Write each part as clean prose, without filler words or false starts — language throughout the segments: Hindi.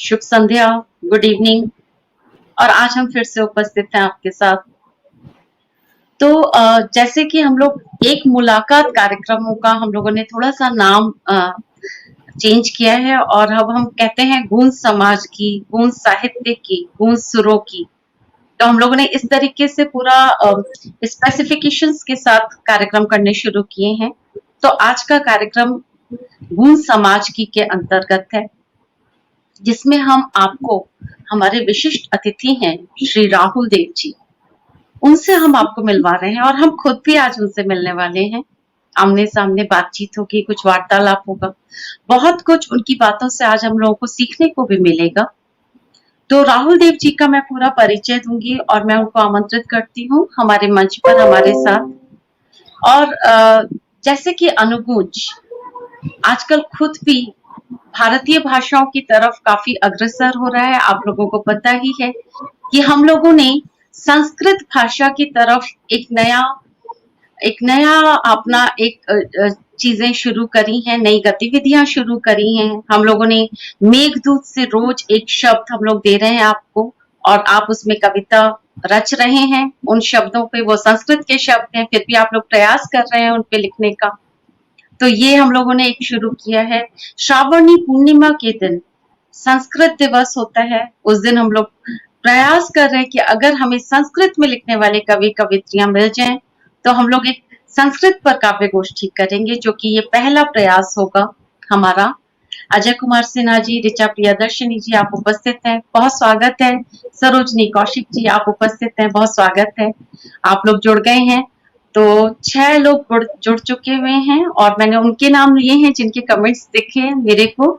शुभ संध्या, गुड इवनिंग। और आज हम फिर से उपस्थित हैं आपके साथ। तो जैसे कि हम लोग एक मुलाकात कार्यक्रमों का हम लोगों ने थोड़ा सा नाम चेंज किया है और अब हम कहते हैं गूंज समाज की, गूंज साहित्य की, गूंज सुरों की। तो हम लोगों ने इस तरीके से पूरा स्पेसिफिकेशंस के साथ कार्यक्रम करने शुरू किए हैं। तो आज का कार्यक्रम गूंज समाज की के अंतर्गत है, जिसमें हम आपको हमारे विशिष्ट अतिथि हैं श्री राहुल देव जी, उनसे हम आपको मिलवा रहे हैं और हम खुद भी आज उनसे मिलने वाले हैं। आमने सामने बातचीत होगी, कुछ वार्तालाप होगा, बहुत कुछ उनकी बातों से आज हम लोगों को सीखने को भी मिलेगा। तो राहुल देव जी का मैं पूरा परिचय दूंगी और मैं उनको आमंत्रित करती हूँ हमारे मंच पर हमारे साथ। और जैसे कि अनुगूंज आजकल खुद भी भारतीय भाषाओं की तरफ काफी अग्रसर हो रहा है। आप लोगों को पता ही है कि हम लोगों ने संस्कृत भाषा की तरफ एक नया अपना चीजें शुरू करी हैं, नई गतिविधियां शुरू करी हैं। हम लोगों ने मेघदूत से रोज एक शब्द हम लोग दे रहे हैं आपको, और आप उसमें कविता रच रहे हैं। उन शब्दों पे, वो संस्कृत के शब्द हैं, फिर भी आप लोग प्रयास कर रहे हैं उन पे लिखने का। तो ये हम लोगों ने एक शुरू किया है। श्रावणी पूर्णिमा के दिन संस्कृत दिवस होता है। उस दिन हम लोग प्रयास कर रहे हैं कि अगर हमें संस्कृत में लिखने वाले कवि कवित्रियां मिल जाएं तो हम लोग एक संस्कृत पर काव्य गोष्ठी करेंगे, जो कि ये पहला प्रयास होगा हमारा। अजय कुमार सिन्हा जी, ऋचा प्रियदर्शनी जी, आप उपस्थित हैं, बहुत स्वागत है। सरोजनी कौशिक जी, आप उपस्थित हैं, बहुत स्वागत है। आप लोग जुड़ गए हैं, तो 6 लोग जुड़ चुके हुए हैं और मैंने उनके नाम लिए हैं जिनके कमेंट्स दिखे हैं मेरे को।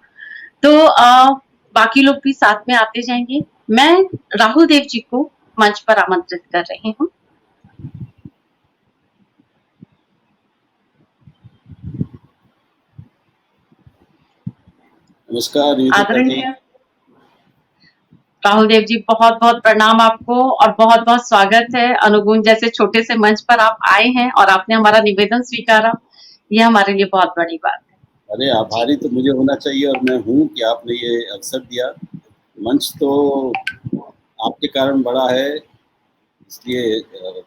तो बाकी लोग भी साथ में आते जाएंगे। मैं राहुल देव जी को मंच पर आमंत्रित कर रही हूँ। नमस्कार आदरणीय राहुल देव जी, बहुत बहुत प्रणाम आपको और बहुत बहुत स्वागत है। अनुगुण जैसे छोटे से मंच पर आप आए हैं और आपने हमारा निवेदन स्वीकारा, यह हमारे लिए बहुत बड़ी बात है। अरे आभारी तो मुझे होना चाहिए और मैं हूँ कि आपने ये अवसर दिया। मंच तो आपके कारण बड़ा है, इसलिए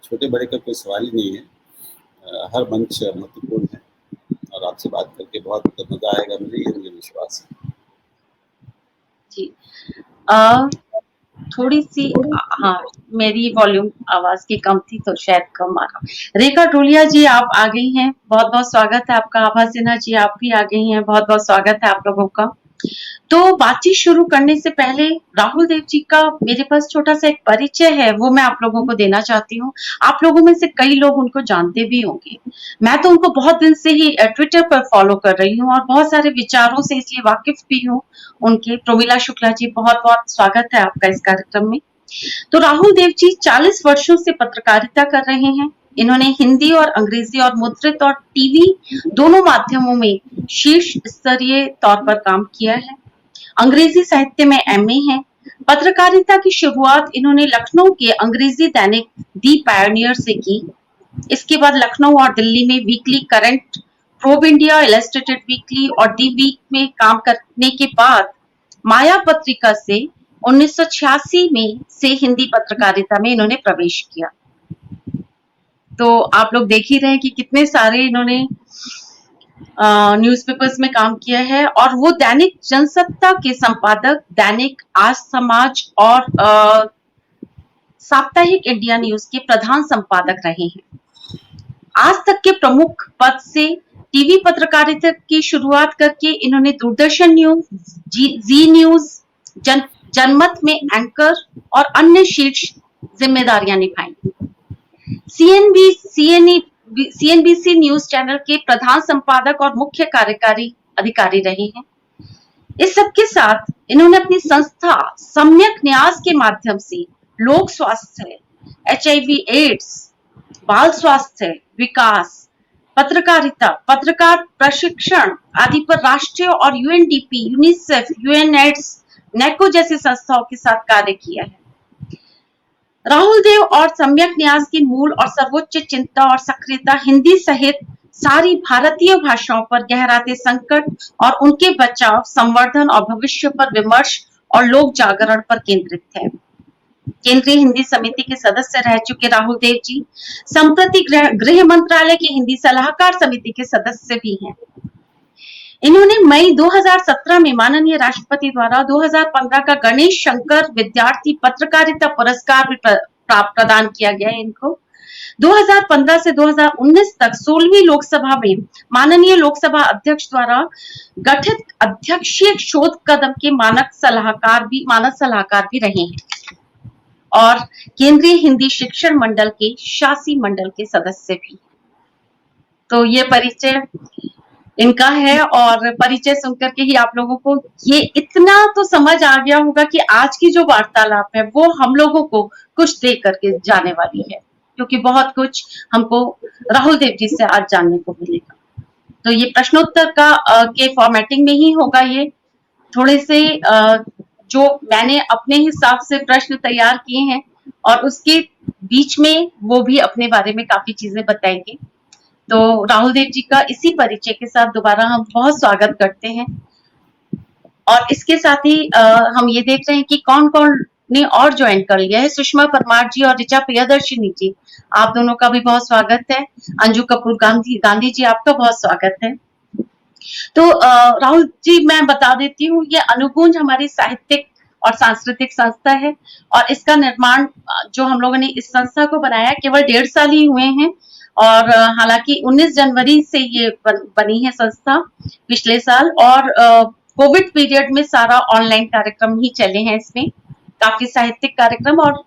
छोटे बड़े का कोई सवाल ही नहीं है। हर मंच महत्वपूर्ण है और आपसे बात करके बहुत मजा आएगा मुझे, ये मुझे विश्वास है जी। थोड़ी सी हाँ, मेरी वॉल्यूम आवाज की कम थी तो शायद कम आ रहा। रेखा टोलिया जी, आप आ गई हैं, बहुत बहुत स्वागत है आपका। आभा सिन्हा जी, आप भी आ गई हैं, बहुत बहुत स्वागत है आप लोगों का। तो बातचीत शुरू करने से पहले राहुल देव जी का मेरे पास छोटा सा एक परिचय है, वो मैं आप लोगों को देना चाहती हूँ। आप लोगों में से कई लोग उनको जानते भी होंगे। मैं तो उनको बहुत दिन से ही ट्विटर पर फॉलो कर रही हूँ और बहुत सारे विचारों से इसलिए वाकिफ भी हूँ उनके। प्रोमिला शुक्ला जी, बहुत बहुत स्वागत है आपका इस कार्यक्रम में। तो राहुल देव जी 40 वर्षों से पत्रकारिता कर रहे हैं। इन्होंने हिंदी और अंग्रेजी और मुद्रित और टीवी दोनों माध्यमों में शीर्ष स्तरीय तौर पर काम किया है। अंग्रेजी साहित्य में एमए है। पत्रकारिता की शुरुआत इन्होंने लखनऊ के अंग्रेजी दैनिक दी पायोनियर से की। इसके बाद लखनऊ और दिल्ली में weekly current, probe India, illustrated weekly और दी वीक में काम करने के बाद माया पत्रिका से 1986 में से हिंदी पत्रकारिता में इन्होंने प्रवेश किया। तो आप लोग देख ही रहे हैं कि कितने सारे इन्होंने न्यूज़पेपर्स में काम किया है। और वो दैनिक जनसत्ता के संपादक, दैनिक आज समाज और साप्ताहिक इंडिया न्यूज के प्रधान संपादक रहे हैं। आज तक के प्रमुख पद से टीवी पत्रकारिता की शुरुआत करके इन्होंने दूरदर्शन न्यूज, जी न्यूज, जनमत में एंकर और अन्य शीर्ष जिम्मेदारियां निभाई। सीएनबीसी न्यूज चैनल के प्रधान संपादक और मुख्य कार्यकारी अधिकारी रहे हैं। इस सबके साथ इन्होंने अपनी संस्था सम्यक न्यास के माध्यम से लोक स्वास्थ्य, HIV एड्स, बाल स्वास्थ्य, विकास, पत्रकारिता, पत्रकार प्रशिक्षण आदि पर राष्ट्रीय और यूएनडीपी, यूनिसेफ, यूएनएड्स, नेको जैसी संस्थाओं के साथ कार्य किया है। राहुल देव और सम्यक न्यास की मूल और सर्वोच्च चिंता और सक्रियता हिंदी सहित सारी भारतीय भाषाओं पर गहराते संकट और उनके बचाव, संवर्धन और भविष्य पर विमर्श और लोक जागरण पर केंद्रित थे। केंद्रीय हिंदी समिति के सदस्य रह चुके राहुल देव जी संप्रति गृह मंत्रालय की हिंदी सलाहकार समिति के सदस्य भी हैं। इन्होंने मई 2017 में माननीय राष्ट्रपति द्वारा 2015 का गणेश शंकर विद्यार्थी पत्रकारिता पुरस्कार भी प्रदान किया गया है इनको। 2015 से 2019 तक 16वीं लोकसभा में माननीय लोकसभा अध्यक्ष द्वारा गठित अध्यक्षीय शोध कदम के मानक सलाहकार भी रहे हैं और केंद्रीय हिंदी शिक्षण मंडल के शासी मंडल के सदस्य भी। तो ये परिचय इनका है और परिचय सुनकर के ही आप लोगों को ये इतना तो समझ आ गया होगा कि आज की जो वार्तालाप है वो हम लोगों को कुछ दे करके जाने वाली है, क्योंकि बहुत कुछ हमको राहुल देव जी से आज जानने को मिलेगा। तो ये प्रश्नोत्तर के फॉर्मेटिंग में ही होगा। ये थोड़े से जो मैंने अपने हिसाब से प्रश्न तैयार किए हैं और उसके बीच में वो भी अपने बारे में काफी चीजें बताएंगे। तो राहुल देव जी का इसी परिचय के साथ दोबारा हम बहुत स्वागत करते हैं और इसके साथ ही हम ये देख रहे हैं कि कौन कौन ने और ज्वाइन कर लिया है। सुषमा परमार जी और ऋचा प्रियदर्शिनी जी, आप दोनों का भी बहुत स्वागत है। अंजू कपूर गांधी जी, आपका बहुत स्वागत है। तो राहुल जी, मैं बता देती हूँ, ये अनुगुंज हमारी साहित्यिक और सांस्कृतिक संस्था है और इसका निर्माण जो हम लोगों ने इस संस्था को बनाया केवल 1.5 साल ही हुए हैं और हालांकि 19 जनवरी से ये बनी है संस्था पिछले साल और कोविड पीरियड में सारा ऑनलाइन कार्यक्रम ही चले हैं। इसमें काफी साहित्यिक कार्यक्रम और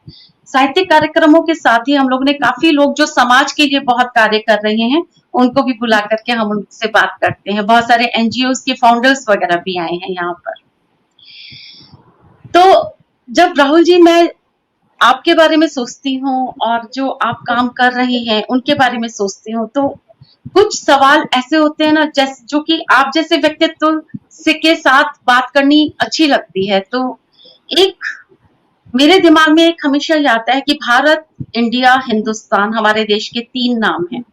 साहित्यिक कार्यक्रमों के साथ ही हम लोग ने काफी लोग जो समाज के लिए बहुत कार्य कर रहे हैं उनको भी बुला करके हम उनसे बात करते हैं। बहुत सारे एनजीओ के फाउंडर्स वगैरह भी आए हैं यहाँ पर। तो जब राहुल जी मैं आपके बारे में सोचती हूँ और जो आप काम कर रहे हैं उनके बारे में सोचती हूँ तो कुछ सवाल ऐसे होते हैं ना जैसे जो कि आप जैसे व्यक्तित्व से के साथ बात करनी अच्छी लगती है। तो एक मेरे दिमाग में एक हमेशा ये आता है कि भारत, इंडिया, हिंदुस्तान हमारे देश के 3 नाम हैं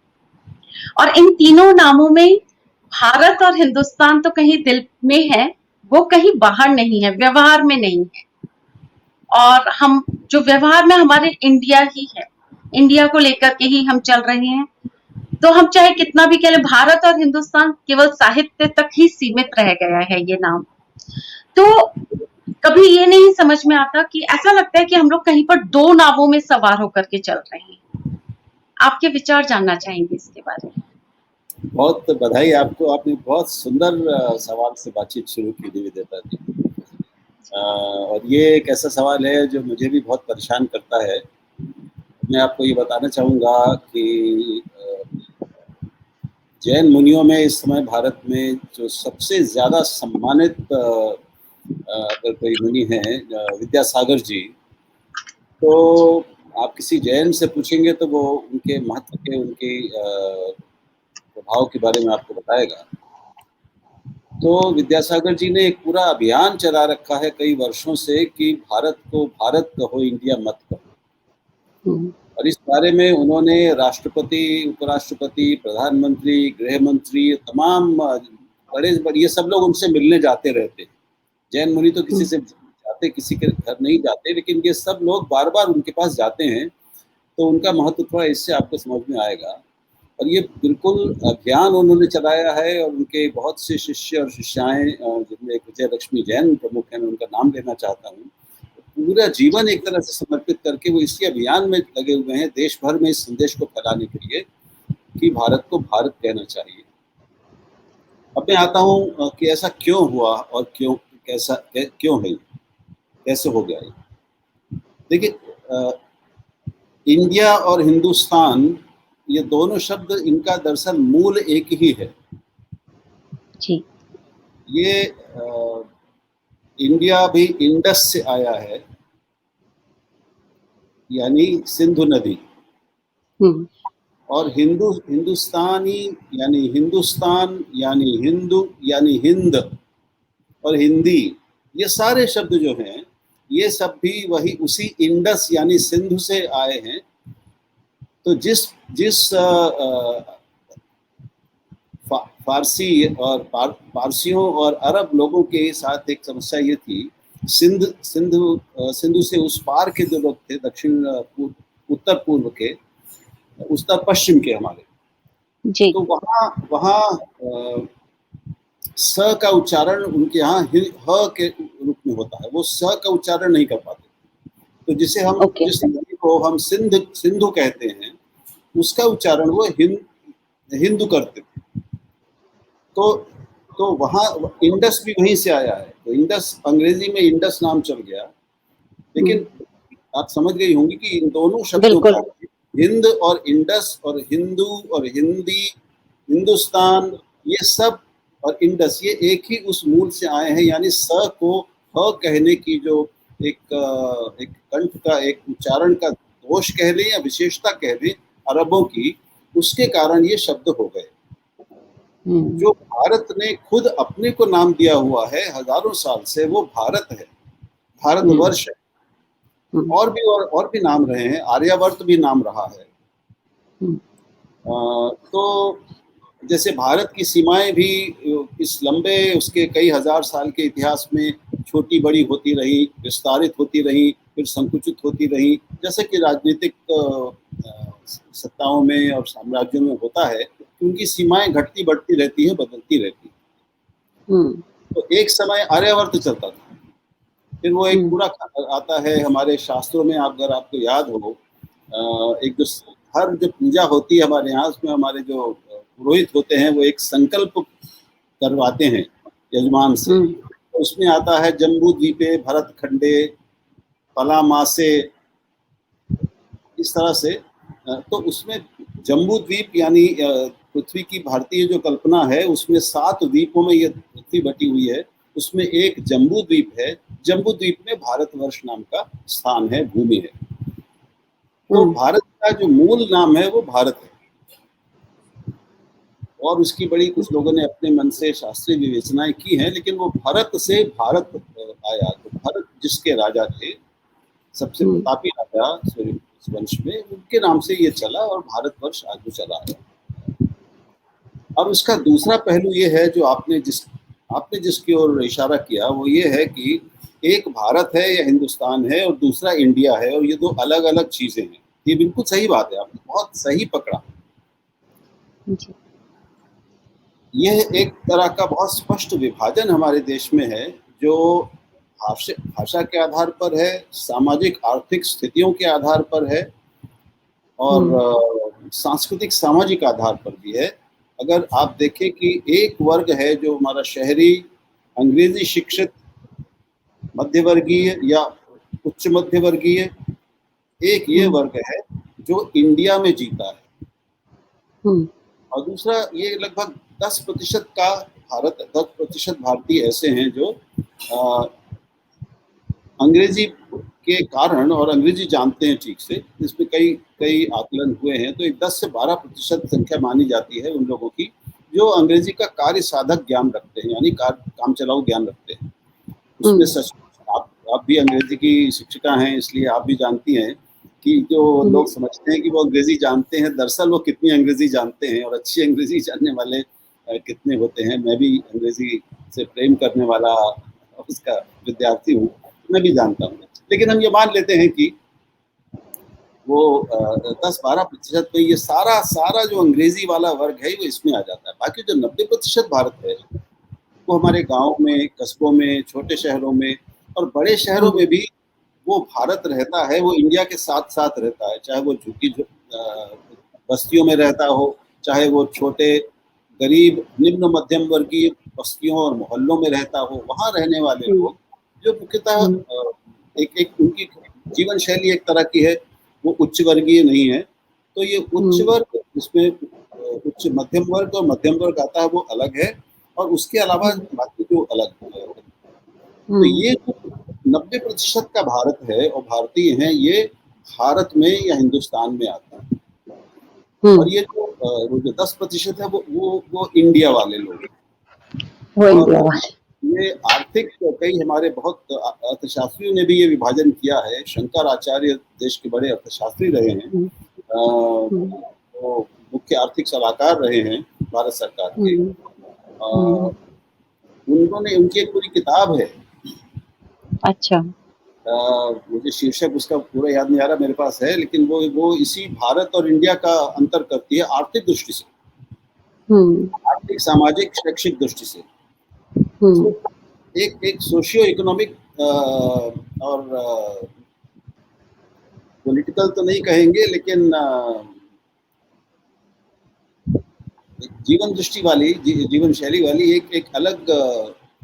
और इन तीनों नामों में भारत और हिंदुस्तान तो कहीं दिल में है, वो कहीं बाहर नहीं है, व्यवहार में नहीं है। और हम जो व्यवहार में हमारे इंडिया ही है, इंडिया को लेकर के ही हम चल रहे हैं। तो हम चाहे कितना भी कह लें, भारत और हिंदुस्तान केवल साहित्य तक ही सीमित रह गया है ये नाम। तो कभी ये नहीं समझ में आता कि ऐसा लगता है कि हम लोग कहीं पर 2 नावों में सवार होकर के चल रहे हैं। आपके विचार जानना चाहेंगे इसके बारे में। बहुत बधाई आपको, आपने बहुत सुंदर सवाल से बातचीत शुरू की निवेदिता जी। और ये एक ऐसा सवाल है जो मुझे भी बहुत परेशान करता है। मैं आपको ये बताना चाहूँगा कि जैन मुनियों में इस समय भारत में जो सबसे ज़्यादा सम्मानित अगर कोई मुनि हैं विद्यासागर जी, तो आप किसी जैन से पूछेंगे तो वो उनके महत्व के, उनके प्रभाव के बारे में आपको बताएगा। तो विद्यासागर जी ने एक पूरा अभियान चला रखा है कई वर्षों से कि भारत को भारत कहो, इंडिया मत कहो। और इस बारे में उन्होंने राष्ट्रपति, उपराष्ट्रपति, प्रधानमंत्री, गृह मंत्री, तमाम बड़े ये सब लोग उनसे मिलने जाते रहते हैं। जैन मुनि तो किसी से जाते, किसी के घर नहीं जाते, लेकिन ये सब लोग बार बार उनके पास जाते हैं। तो उनका महत्व थोड़ा इससे आपको समझ में आएगा। और ये बिल्कुल अभियान उन्होंने चलाया है और उनके बहुत से शिष्य और शिष्याएं, जिनमें विजय लक्ष्मी जैन प्रमुख हैं, मैं उनका नाम लेना चाहता हूँ, पूरा जीवन एक तरह से समर्पित करके वो इसी अभियान में लगे हुए हैं, देश भर में इस संदेश को फैलाने के लिए कि भारत को भारत कहना चाहिए। अब मैं आता हूँ कि ऐसा क्यों हुआ और क्यों है, कैसे हो गया ये। देखिए, इंडिया और हिंदुस्तान, ये दोनों शब्द, इनका दरअसल मूल एक ही है जी। ये इंडिया भी इंडस से आया है, यानी सिंधु नदी। और हिंदुस्तानी यानी हिंदुस्तान, यानी हिंदू, यानी हिंद और हिंदी, ये सारे शब्द जो हैं ये सब भी वही उसी इंडस यानी सिंधु से आए हैं। तो जिस फारसी और पारसियों और अरब लोगों के साथ एक समस्या ये थी, सिंधु से उस पार के जो लोग थे, दक्षिण उत्तर पूर्व के, उत्तर पश्चिम के हमारे, जी। तो वहाँ वहाँ स का उच्चारण उनके यहाँ ह के रूप में होता है, वो स का उच्चारण नहीं कर पाते। तो ओके। जिस नदी को हम सिंधु कहते हैं, उसका उच्चारण वो हिंदू करते थे। तो वहाँ इंडस भी वहीं से आया है, तो इंडस अंग्रेजी में इंडस नाम चल गया। लेकिन आप समझ गई होंगी कि इन दोनों शब्दों बिल्कुल। का हिंद और इंडस और हिंदू और हिंदी, हिंदुस्तान, ये सब और इंडस ये एक ही उस मूल से आए हैं। यानी स को ह कहने की जो एक कंठ का एक उच्चारण का दोष कह लें या विशेषता कह लें अरबों की, उसके कारण ये शब्द हो गए। जो भारत ने खुद अपने को नाम दिया हुआ है हजारों साल से, वो भारत है, भारतवर्ष है। और भी नाम रहे हैं, आर्यावर्त भी नाम रहा है। तो जैसे भारत की सीमाएं भी इस लंबे उसके कई हजार साल के इतिहास में छोटी बड़ी होती रही, विस्तारित होती रही, फिर संकुचित होती रही, जैसे कि राजनीतिक सत्ताओं में और साम्राज्यों में होता है, उनकी सीमाएं घटती बढ़ती रहती है, बदलती रहती है। तो एक समय आर्यावर्त चलता था, फिर वो एक पूरा आता है हमारे शास्त्रों में, अगर आपको याद हो, एक जो हर जो पूजा होती है हमारे यहाँ, उसमें हमारे जो पुरोहित होते हैं वो एक संकल्प करवाते हैं यजमान से। तो उसमें आता है जम्बू द्वीपे भरत खंडे पलामासे, इस तरह से। तो उसमें जम्बू द्वीप यानी पृथ्वी की भारतीय जो कल्पना है, उसमें 7 द्वीपों में ये पृथ्वी बटी हुई है, उसमें एक जम्बू द्वीप है। जम्बू द्वीप में भारतवर्ष नाम का स्थान है, भूमि है। तो भारत का जो मूल नाम है वो भारत है, और उसकी बड़ी कुछ लोगों ने अपने मन से शास्त्रीय विवेचनाएं की हैं, लेकिन वो भरत से भारत आया। तो भरत जिसके राजा थे, सबसे प्रतापी राजा सूर्य वंश में, उनके नाम से ये चला और भारतवर्ष आगे चला है। अब उसका दूसरा पहलू ये है, जो आपने जिसकी ओर इशारा किया, वो ये है कि एक भारत है या हिंदुस्तान है और दूसरा इंडिया है, और ये दो अलग अलग चीजें हैं। ये बिल्कुल सही बात है, आपने बहुत सही पकड़ा। यह एक तरह का बहुत स्पष्ट विभाजन हमारे देश में है, जो भाषा के आधार पर है, सामाजिक आर्थिक स्थितियों के आधार पर है, और सांस्कृतिक सामाजिक आधार पर भी है। अगर आप देखें कि एक वर्ग है जो हमारा शहरी, अंग्रेजी शिक्षित, मध्यवर्गीय या उच्च मध्यवर्गीय, एक ये वर्ग है जो इंडिया में जीता है, और दूसरा ये लगभग 10% का 10% भारतीय ऐसे हैं जो अंग्रेजी के कारण, और अंग्रेजी जानते हैं ठीक से, इसमें कई आकलन हुए हैं, तो एक 10 से 12% संख्या मानी जाती है उन लोगों की जो अंग्रेजी का कार्य साधक ज्ञान रखते हैं, यानी काम चलाऊ ज्ञान रखते हैं। उसमें सच आप भी अंग्रेजी की शिक्षिका हैं, इसलिए आप भी जानती हैं कि जो लोग समझते हैं कि वो अंग्रेजी जानते हैं, दरअसल वो कितनी अंग्रेजी जानते हैं, और अच्छी अंग्रेजी जानने वाले कितने होते हैं। मैं भी अंग्रेजी से प्रेम करने वाला उसका विद्यार्थी हूँ, मैं भी जानता हूँ। लेकिन हम ये मान लेते हैं कि वो 10-12% में ये सारा जो अंग्रेजी वाला वर्ग है वो इसमें आ जाता है। बाकी जो 90% भारत है वो हमारे गाँव में, कस्बों में, छोटे शहरों में और बड़े शहरों में भी वो भारत रहता है, वो इंडिया के साथ साथ रहता है। चाहे वो झुग्गी बस्तियों में रहता हो, चाहे वो छोटे गरीब निम्न मध्यम वर्गीय बस्तियों और मोहल्लों में रहता हो, वहाँ रहने वाले लोग जो मुख्यतः एक उनकी जीवन शैली एक तरह की है, वो उच्च वर्गीय नहीं है। तो ये उच्च वर्ग, उसमें उच्च मध्यम वर्ग और मध्यम वर्ग आता है, वो अलग है, और उसके अलावा बाकी जो अलग है। तो ये 90% का भारत है और भारतीय हैं, ये भारत में या हिंदुस्तान में आता है। और ये जो 10% है वो इंडिया वाले लोग हैं। और ये आर्थिक, कई हमारे बहुत अर्थशास्त्रियों ने भी ये विभाजन किया है। शंकराचार्य देश के बड़े अर्थशास्त्री रहे हैं, वो मुख्य आर्थिक सलाहकार रहे हैं भारत सरकार के। उन्होंने, उनकी एक पूरी किताब है अच्छा। मुझे शीर्षक उसका पूरा याद नहीं आ रहा, मेरे पास है, लेकिन वो इसी भारत और इंडिया का अंतर करती है आर्थिक दृष्टि से, हुँ, आर्थिक, सामाजिक, शैक्षिक दृष्टि से। हुँ, तो एक एक सोशियो इकोनॉमिक और पॉलिटिकल तो नहीं कहेंगे, लेकिन एक जीवन दृष्टि वाली, जीवन शैली वाली एक एक अलग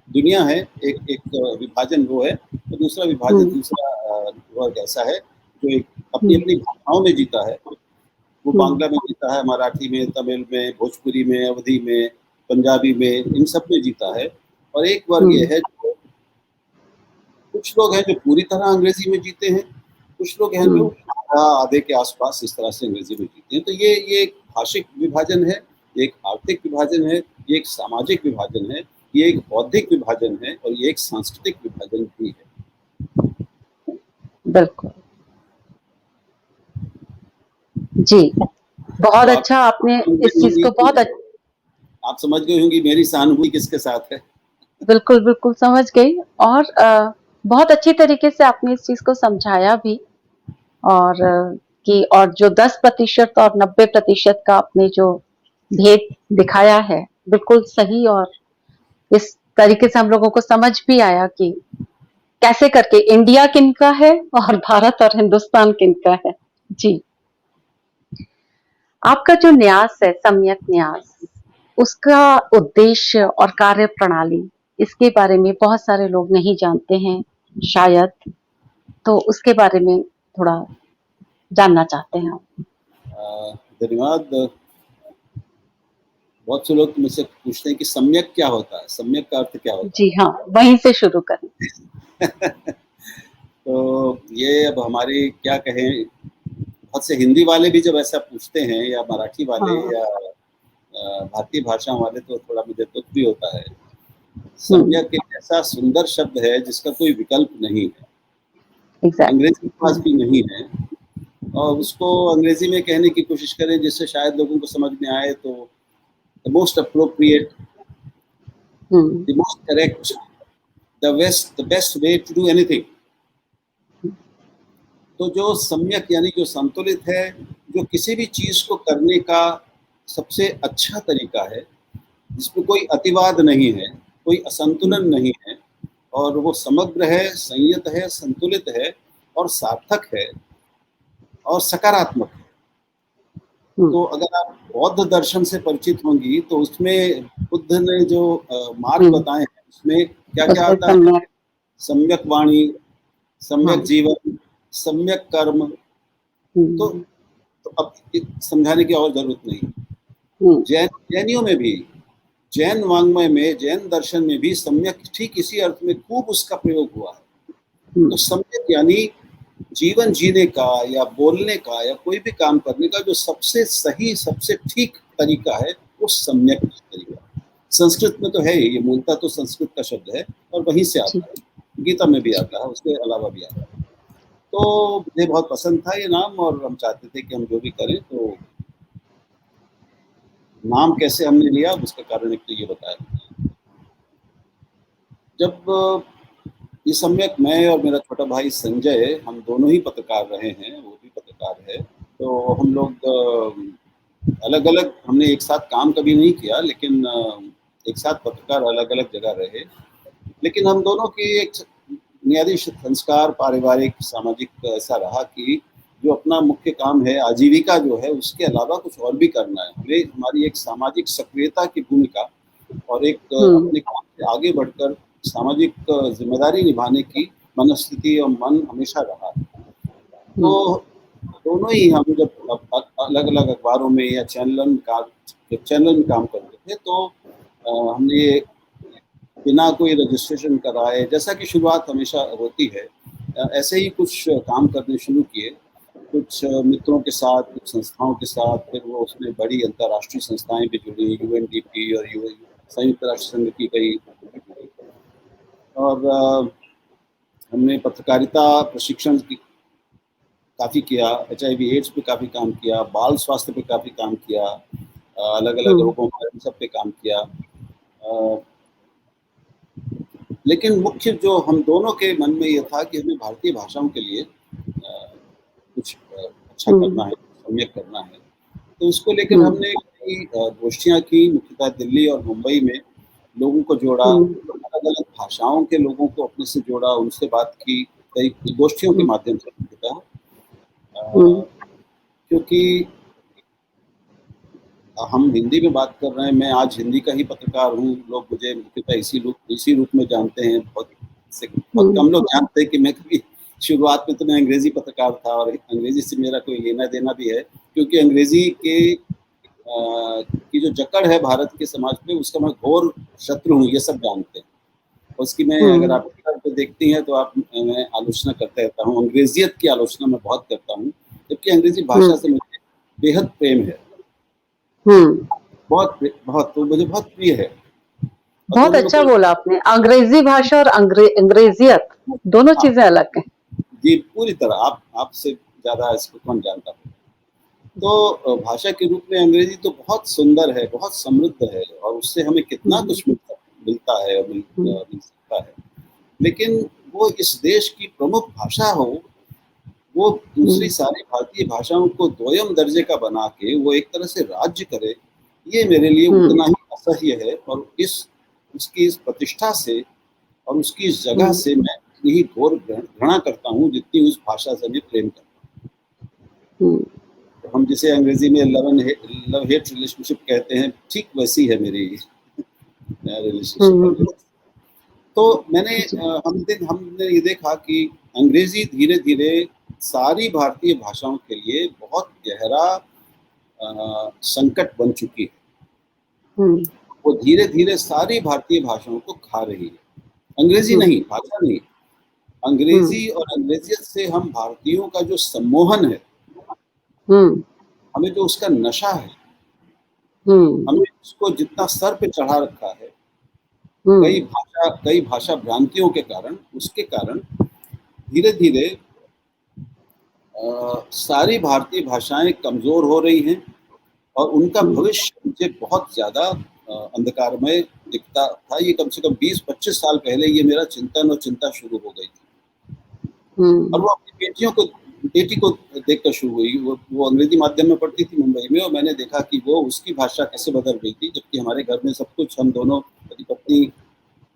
दुनिया है। एक एक विभाजन वो है, तो दूसरा विभाजन, हुँ, दूसरा वर्ग ऐसा है जो एक अपनी हुँ, अपनी भाषाओं में जीता है। वो हुँ, बांग्ला में जीता है, मराठी में, तमिल में, भोजपुरी में, अवधी में, पंजाबी में, इन सब में जीता है। और एक वर्ग ये हुँ, है, जो कुछ लोग हैं जो पूरी तरह अंग्रेजी में जीते हैं, कुछ लोग हैं जो हुँ, आधे के आसपास इस तरह से अंग्रेजी में जीते हैं। तो ये एक भाषिक विभाजन है, ये एक आर्थिक विभाजन है, ये एक सामाजिक विभाजन है, ये एक बौद्धिक विभाजन है, और ये एक सांस्कृतिक विभाजन भी है। बिल्कुल। जी, बहुत तो आप अच्छा आपने समझ गई इस चीज़ होंगी को कि आप समझ गई होंगी मेरी सहानुभूति किसके साथ है। बिल्कुल, बिल्कुल समझ गई और बहुत अच्छी तरीके से आपने इस चीज़ को समझाया भी और कि और जो 10% और 90% का आपने जो भेद दिखाया है, बिल्कुल सही और इस तरीके से हम लोगों को समझ भी आया कि कैसे करके इंडिया किनका है और भारत और हिंदुस्तान किनका है। जी, आपका जो न्यास है, सम्यक न्यास, उसका उद्देश्य और कार्यप्रणाली, इसके बारे में बहुत सारे लोग नहीं जानते हैं, शायद, तो उसके बारे में थोड़ा जानना चाहते हैं आप। धन्यवाद। बहुत से लोग मुझसे पूछते हैं कि सम्यक क्या होता है, सम्यक का अर्थ क्या होता जी हाँ, वहीं से शुरू करें। है। तो ये अब हमारी क्या कहें, बहुत से हिंदी वाले भी जब ऐसा पूछते हैं, या मराठी वाले, हाँ, या भारतीय भाषाओं वाले, तो थोड़ा मुझे दुख भी होता है। हुँ, सम्यक एक ऐसा सुंदर शब्द है जिसका कोई विकल्प नहीं है, अंग्रेजी एग्ज़ैक्टली, के पास भी नहीं है। और उसको अंग्रेजी में कहने की कोशिश करें जिससे शायद लोगों को समझ में आए, तो the most appropriate, hmm, the most correct, the best way to do anything. तो जो सम्यक यानी जो संतुलित है, जो किसी भी चीज को करने का सबसे अच्छा तरीका है, जिसमें कोई अतिवाद नहीं है, कोई हुँ, असंतुलन नहीं है, और वो समग्र है, संयत है, संतुलित है, और सार्थक है, और सकारात्मक है। हुँ, तो अगर आप बौद्ध दर्शन से परिचित होंगी, तो उसमें बुद्ध ने जो मार्ग हुँ, बताए हैं, उसमें क्या क्या उसमें आता है? सम्यक सम्यक वाणी, सम्यक हाँ, जीवन, सम्यक कर्म। तो, हुँ, तो अब समझाने की और जरूरत नहीं। हुँ, जैनियों में भी, जैन वाङ्मय में, जैन दर्शन में भी सम्यक ठीक इसी अर्थ में खूब उसका प्रयोग हुआ है। हुँ, तो सम्यक यानी जीवन जीने का, या बोलने का, या कोई भी काम करने का जो सबसे सही, सबसे ठीक तरीका है, वो सम्यक तरीका है। संस्कृत में तो है ही, ये मूलतः तो संस्कृत का शब्द है, और वहीं से जी, आता है, गीता में भी आता है, उसके अलावा भी आता है। तो मुझे बहुत पसंद था ये नाम, और हम चाहते थे कि हम जो भी करें, तो नाम कैसे हमने लिया, उसका कारण एक तो ये बताया। जब ये सम्यक, मैं और मेरा छोटा भाई संजय, हम दोनों ही पत्रकार रहे हैं, वो भी पत्रकार है, तो हम लोग अलग अलग, हमने एक साथ काम कभी नहीं किया, लेकिन एक साथ पत्रकार अलग अलग जगह रहे। लेकिन हम दोनों की एक बुनियादी संस्कार, पारिवारिक, सामाजिक ऐसा रहा कि जो अपना मुख्य काम है, आजीविका जो है, उसके अलावा कुछ और भी करना है हमें। हमारी एक सामाजिक सक्रियता की भूमिका, और एक हुँ, अपने काम से आगे बढ़कर सामाजिक जिम्मेदारी निभाने की मनस्थिति और मन हमेशा रहा है। हुँ, तो दोनों ही हम जब अलग अलग अखबारों में या चैनल में काम करते थे, तो हमने ये बिना कोई रजिस्ट्रेशन कराए, जैसा कि शुरुआत हमेशा होती है, ऐसे ही कुछ काम करने शुरू किए, कुछ मित्रों के साथ, कुछ संस्थाओं के साथ। फिर वो उसमें बड़ी अंतर्राष्ट्रीय संस्थाएं भी जुड़ी, यूएनडीपी और संयुक्त राष्ट्र संघ की कई, और हमने पत्रकारिता प्रशिक्षण की काफ़ी किया, एचआईवी एड्स पे काफ़ी काम किया, बाल स्वास्थ्य पे काफ़ी काम किया, अलग अलग हुँ, रोगों पर, इन सब पे काम किया। लेकिन मुख्य जो हम दोनों के मन में ये था कि हमें भारतीय भाषाओं के लिए कुछ अच्छा करना है, सम्यक करना है। तो उसको लेकर हमने कई गोष्ठियाँ की, मुख्यतः दिल्ली और मुंबई में लोगों को जोड़ा, अलग-अलग भाषाओं के लोगों को अपने से जोड़ा, उनसे बात की, कई गोष्ठियों के माध्यम से मुख्यतः क्योंकि हम हिंदी में बात कर रहे हैं, मैं आज हिंदी का ही पत्रकार हूँ, लोग मुझे मुख्यतः इसी रूप में जानते हैं, बहुत कम लोग जानते हैं कि मैं कभी शुरुआत में तो मैं अंग्रेज़ी पत्रकार था और अंग्रेज़ी से मेरा कोई लेना-देना भी है, क्योंकि अंग्रेज़ी की जो जकड़ है भारत के समाज में, उसका मैं घोर शत्रु हूँ, ये सब जानते हैं। उसकी मैं अगर आप ट्विटर पे देखती हैं, तो मैं आलोचना करता रहता हूँ, अंग्रेज़ियत की आलोचना मैं बहुत करता हूँ, जबकि अंग्रेज़ी भाषा से मुझे बेहद प्रेम है। बहुत तो मुझे बहुत प्रिय है। बहुत अच्छा बोला आपने, अंग्रेजी भाषा और अंग्रेजियत दोनों चीजें अलग हैं। जी, पूरी तरह आपसे ज़्यादा इसको कौन जानता है। तो भाषा के रूप में अंग्रेजी तो बहुत सुंदर है, बहुत समृद्ध है और उससे हमें कितना कुछ मिलता है और मिल सकता है। लेकिन वो इस देश की प्रमुख भाषा हो, वो दूसरी सारी भारतीय भाषाओं को दोयम दर्जे का बना के वो एक तरह से राज्य करे, ये मेरे लिए उतना ही असह्य है और उसकी इस प्रतिष्ठा से और उसकी इस जगह से मैं इतनी ही घोर घृणा करता हूँ, जितनी उस भाषा से मैं प्रेम करता हूँ। हम जिसे अंग्रेजी में लव हेट रिलेशनशिप कहते हैं, ठीक वैसी है मेरी रिलेशनशिप। तो हमने ये देखा कि अंग्रेजी धीरे-धीरे सारी भारतीय भाषाओं के लिए बहुत गहरा संकट बन चुकी है। वो धीरे-धीरे सारी भारतीय भाषाओं को खा रही है। अंग्रेजी नहीं, भाषा नहीं, अंग्रेजी और अंग्रेजियत से हम भारतीयों का जो सम्मोहन है, हमें जो उसका नशा है, हमने उसको जितना सर पे चढ़ा रखा है, कई भाषा भ्रांतियों के कारण, उसके कारण धीरे-धीरे सारी भारतीय भाषाएं कमजोर हो रही हैं और उनका भविष्य मुझे बहुत ज़्यादा अंधकारमय दिखता था। ये कम से कम 20-25 साल पहले ये मेरा चिंतन और चिंता शुरू हो गई थी। और वो अपनी बेटी को देखकर शुरू हुई। वो अंग्रेजी माध्यम में पढ़ती थी मुंबई में और मैंने देखा कि वो उसकी भाषा कैसे बदल गई थी, जबकि हमारे घर में सब कुछ हम दोनों पति पत्नी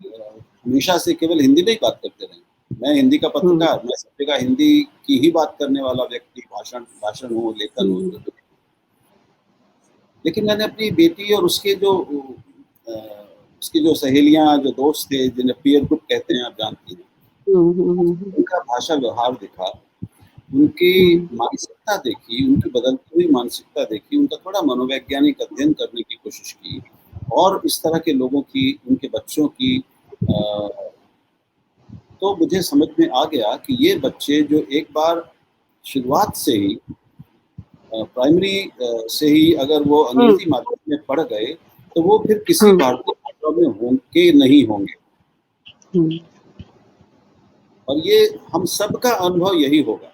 हमेशा से केवल हिंदी में ही बात करते रहे। मैं हिंदी का पत्रकार, मैं सब जगह हिंदी की ही बात करने वाला व्यक्ति, भाषण हो, लेखन हो। लेकिन मैंने अपनी बेटी और उसकी जो सहेलियां, जो दोस्त थे, जिन्हें पीयर ग्रुप कहते हैं, आप जानती हैं, उनका भाषा व्यवहार देखा, उनकी मानसिकता देखी, उनकी बदलती हुई मानसिकता देखी, उनका थोड़ा मनोवैज्ञानिक अध्ययन करने की कोशिश की और इस तरह के लोगों की, उनके बच्चों की तो मुझे समझ में आ गया कि ये बच्चे जो एक बार शुरुआत से ही प्राइमरी से ही अगर वो अंग्रेजी माध्यम में पढ़ गए, तो वो फिर किसी भारतीय भाषा में होंगे नहीं होंगे। और ये हम सबका अनुभव यही होगा।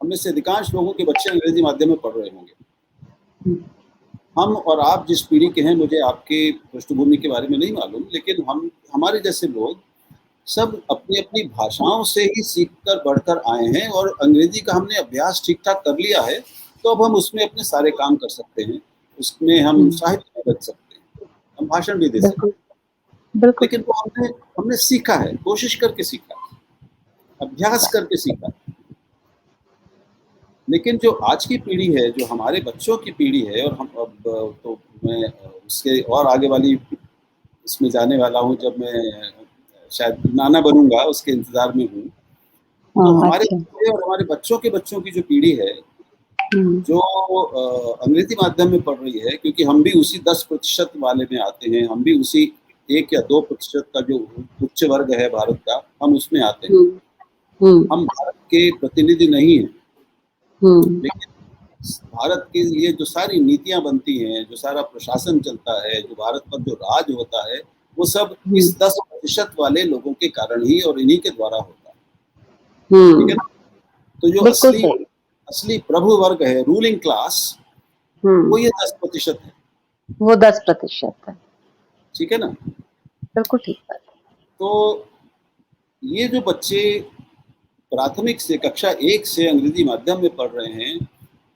हमें से अधिकांश लोगों के बच्चे अंग्रेजी माध्यम में पढ़ रहे होंगे। हम और आप जिस पीढ़ी के हैं, मुझे आपके पृष्ठभूमि के बारे में नहीं मालूम, लेकिन हमारे जैसे लोग सब अपनी-अपनी भाषाओं से ही सीखकर बढ़कर आए हैं और अंग्रेजी का हमने अभ्यास ठीक-ठाक कर लिया है, तो अब हम उसमें अपने सारे काम कर सकते हैं, उसमें हम साहित्य भी रच सकते हैं, हम भाषण भी दे सकते हैं। लेकिन वो हमने सीखा है, कोशिश करके सीखा है, अभ्यास करके सीखा है। लेकिन जो आज की पीढ़ी है, जो हमारे बच्चों की पीढ़ी है, और हम अब तो मैं उसके और आगे वाली इसमें जाने वाला हूँ, जब मैं शायद नाना बनूंगा, उसके इंतजार में हूँ। तो हमारे और हमारे बच्चों के बच्चों की जो पीढ़ी है, जो अंग्रेजी माध्यम में पढ़ रही है, क्योंकि हम भी उसी 10% वाले में आते हैं, हम भी उसी 1 या 2% का जो उच्च वर्ग है भारत का, हम उसमें आते हैं। हम भारत के प्रतिनिधि नहीं हैं, लेकिन भारत के लिए जो सारी नीतियां बनती हैं, जो सारा प्रशासन चलता है, जो भारत पर जो राज होता है, वो सब इस 10% वाले लोगों के कारण ही और इन्हीं के द्वारा होता है। ठीक है ना? तो जो असली प्रभु वर्ग है, रूलिंग क्लास, वो ये 10% है। वो 10% है। ठीक है ना? बिल्कुल ठीक बात। तो ये जो बच्चे प्राथमिक से कक्षा 1 से अंग्रेजी माध्यम में पढ़ रहे हैं,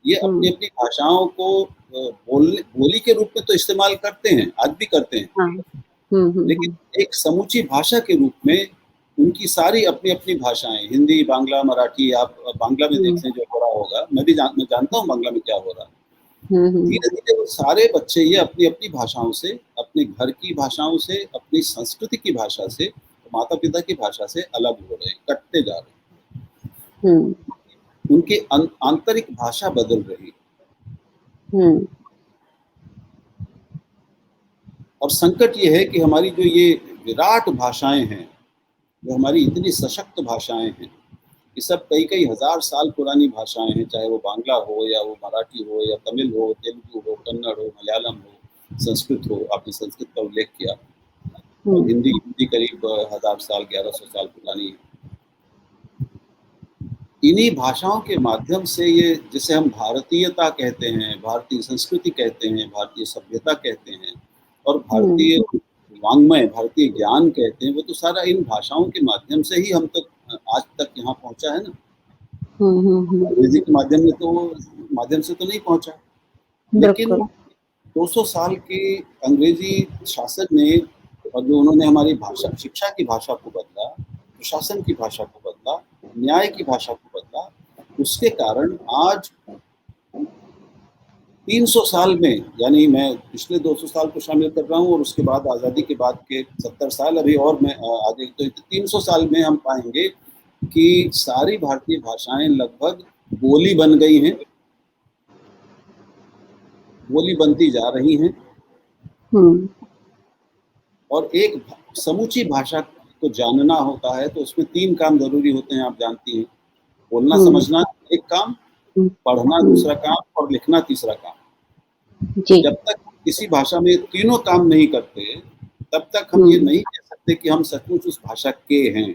ये अपनी अपनी भाषाओं को बोली के रूप में तो इस्तेमाल करते हैं, आज भी करते हैं, हाँ, लेकिन एक समूची भाषा के रूप में उनकी सारी अपनी अपनी भाषाएं, हिंदी, बांग्ला, मराठी, आप बांग्ला में देख लें जो हो रहा होगा, मैं जानता हूँ बांग्ला में क्या हो रहा है। धीरे धीरे वो सारे बच्चे ये अपनी अपनी भाषाओं से, अपने घर की भाषाओं से, अपनी संस्कृति की भाषा से, माता पिता की भाषा से अलग हो रहे हैं, कटते जा रहे हैं। उनकी आंतरिक भाषा बदल रही है। और संकट ये है कि हमारी जो ये विराट भाषाएं हैं, जो हमारी इतनी सशक्त भाषाएं हैं, ये सब कई कई हजार साल पुरानी भाषाएं हैं, चाहे वो बांग्ला हो या वो मराठी हो या तमिल हो, तेलुगु हो, कन्नड़ हो, मलयालम हो, संस्कृत हो, आपने संस्कृत का उल्लेख किया, और हिंदी करीब 1000 साल 1100 साल पुरानी है। इन्हीं भाषाओं के माध्यम से ये, जिसे हम भारतीयता कहते हैं, भारतीय संस्कृति कहते हैं, भारतीय सभ्यता कहते हैं, और भारतीय वांग्मय, भारतीय ज्ञान कहते हैं, वो तो सारा इन भाषाओं के माध्यम से ही हम तक आज तक यहाँ पहुंचा है ना। अंग्रेजी के माध्यम से तो नहीं पहुंचा, लेकिन 200 साल के अंग्रेजी शासन ने, और जो उन्होंने हमारी भाषा, शिक्षा की भाषा को बदला, प्रशासन की भाषा को बदला, न्याय की भाषा को बदला, उसके कारण आज 300 साल में, यानी मैं पिछले 200 साल को शामिल कर रहा हूँ और उसके बाद आज़ादी के बाद के 70 साल अभी और मैं आगे, तो 300 साल में हम पाएंगे कि सारी भारतीय भाषाएं लगभग बोली बन गई हैं, बोली बनती जा रही हैं। और एक समूची भाषा को जानना होता है तो उसमें 3 काम जरूरी होते हैं, आप जानती हैं। बोलना समझना एक काम, पढ़ना दूसरा काम, और लिखना तीसरा काम। जब तक किसी भाषा में तीनों काम नहीं करते, तब तक हम ये नहीं कह सकते कि हम सचमुच उस भाषा के हैं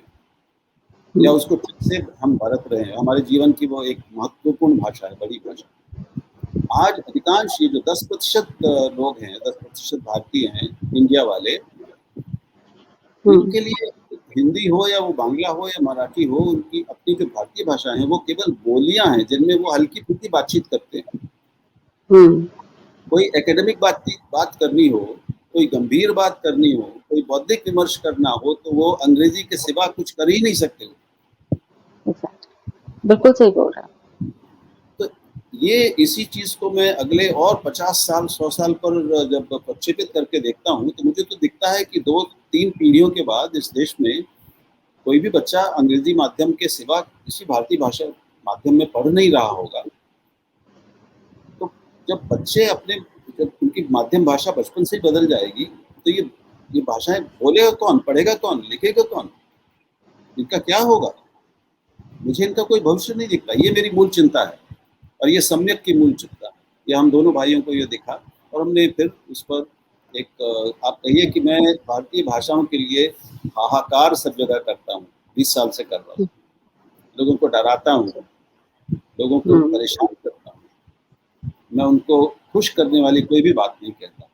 या उसको ठीक से हम बरत रहे हैं। हमारे जीवन की वो एक महत्वपूर्ण भाषा है, बड़ी भाषा। आज अधिकांश ये जो 10% लोग हैं, 10% भारतीय हैं, इंडिया वाले, उनके लिए हिंदी हो या वो बांग्ला हो या मराठी हो, उनकी अपनी जो भारतीय भाषा है वो केवल बोलियां हैं जिनमें वो हल्की फुल्की बातचीत करते हैं। कोई एकेडमिक बात करनी हो, कोई गंभीर बात करनी हो, कोई बौद्धिक विमर्श करना हो, तो वो अंग्रेजी के सिवा कुछ कर ही नहीं सकते। बिल्कुल सही बोल रहा है। तो ये इसी चीज को मैं अगले और 50 साल 100 साल पर जब प्रक्षेपित करके देखता हूँ, तो मुझे तो दिखता है कि 2-3 पीढ़ियों के बाद इस देश में कोई भी बच्चा अंग्रेजी माध्यम के सिवा किसी भारतीय भाषा माध्यम में पढ़ नहीं रहा होगा। तो जब बच्चे जब उनकी माध्यम भाषा बचपन से ही बदल जाएगी, तो ये भाषाएं बोलेगा कौन, पढ़ेगा कौन, लिखेगा कौन, इनका क्या होगा? मुझे इनका कोई भविष्य नहीं दिखता। ये मेरी मूल चिंता है, और ये सम्यक की मूल चिंता। ये हम दोनों भाइयों को ये दिखा, और हमने फिर उस पर एक, आप कहिए कि मैं भारतीय भाषाओं के लिए हाहाकार सब जगह करता हूँ, 20 साल से कर रहा हूँ। लोगों को डराता हूँ, लोगों को परेशान करता हूँ, मैं उनको खुश करने वाली कोई भी बात नहीं कहता।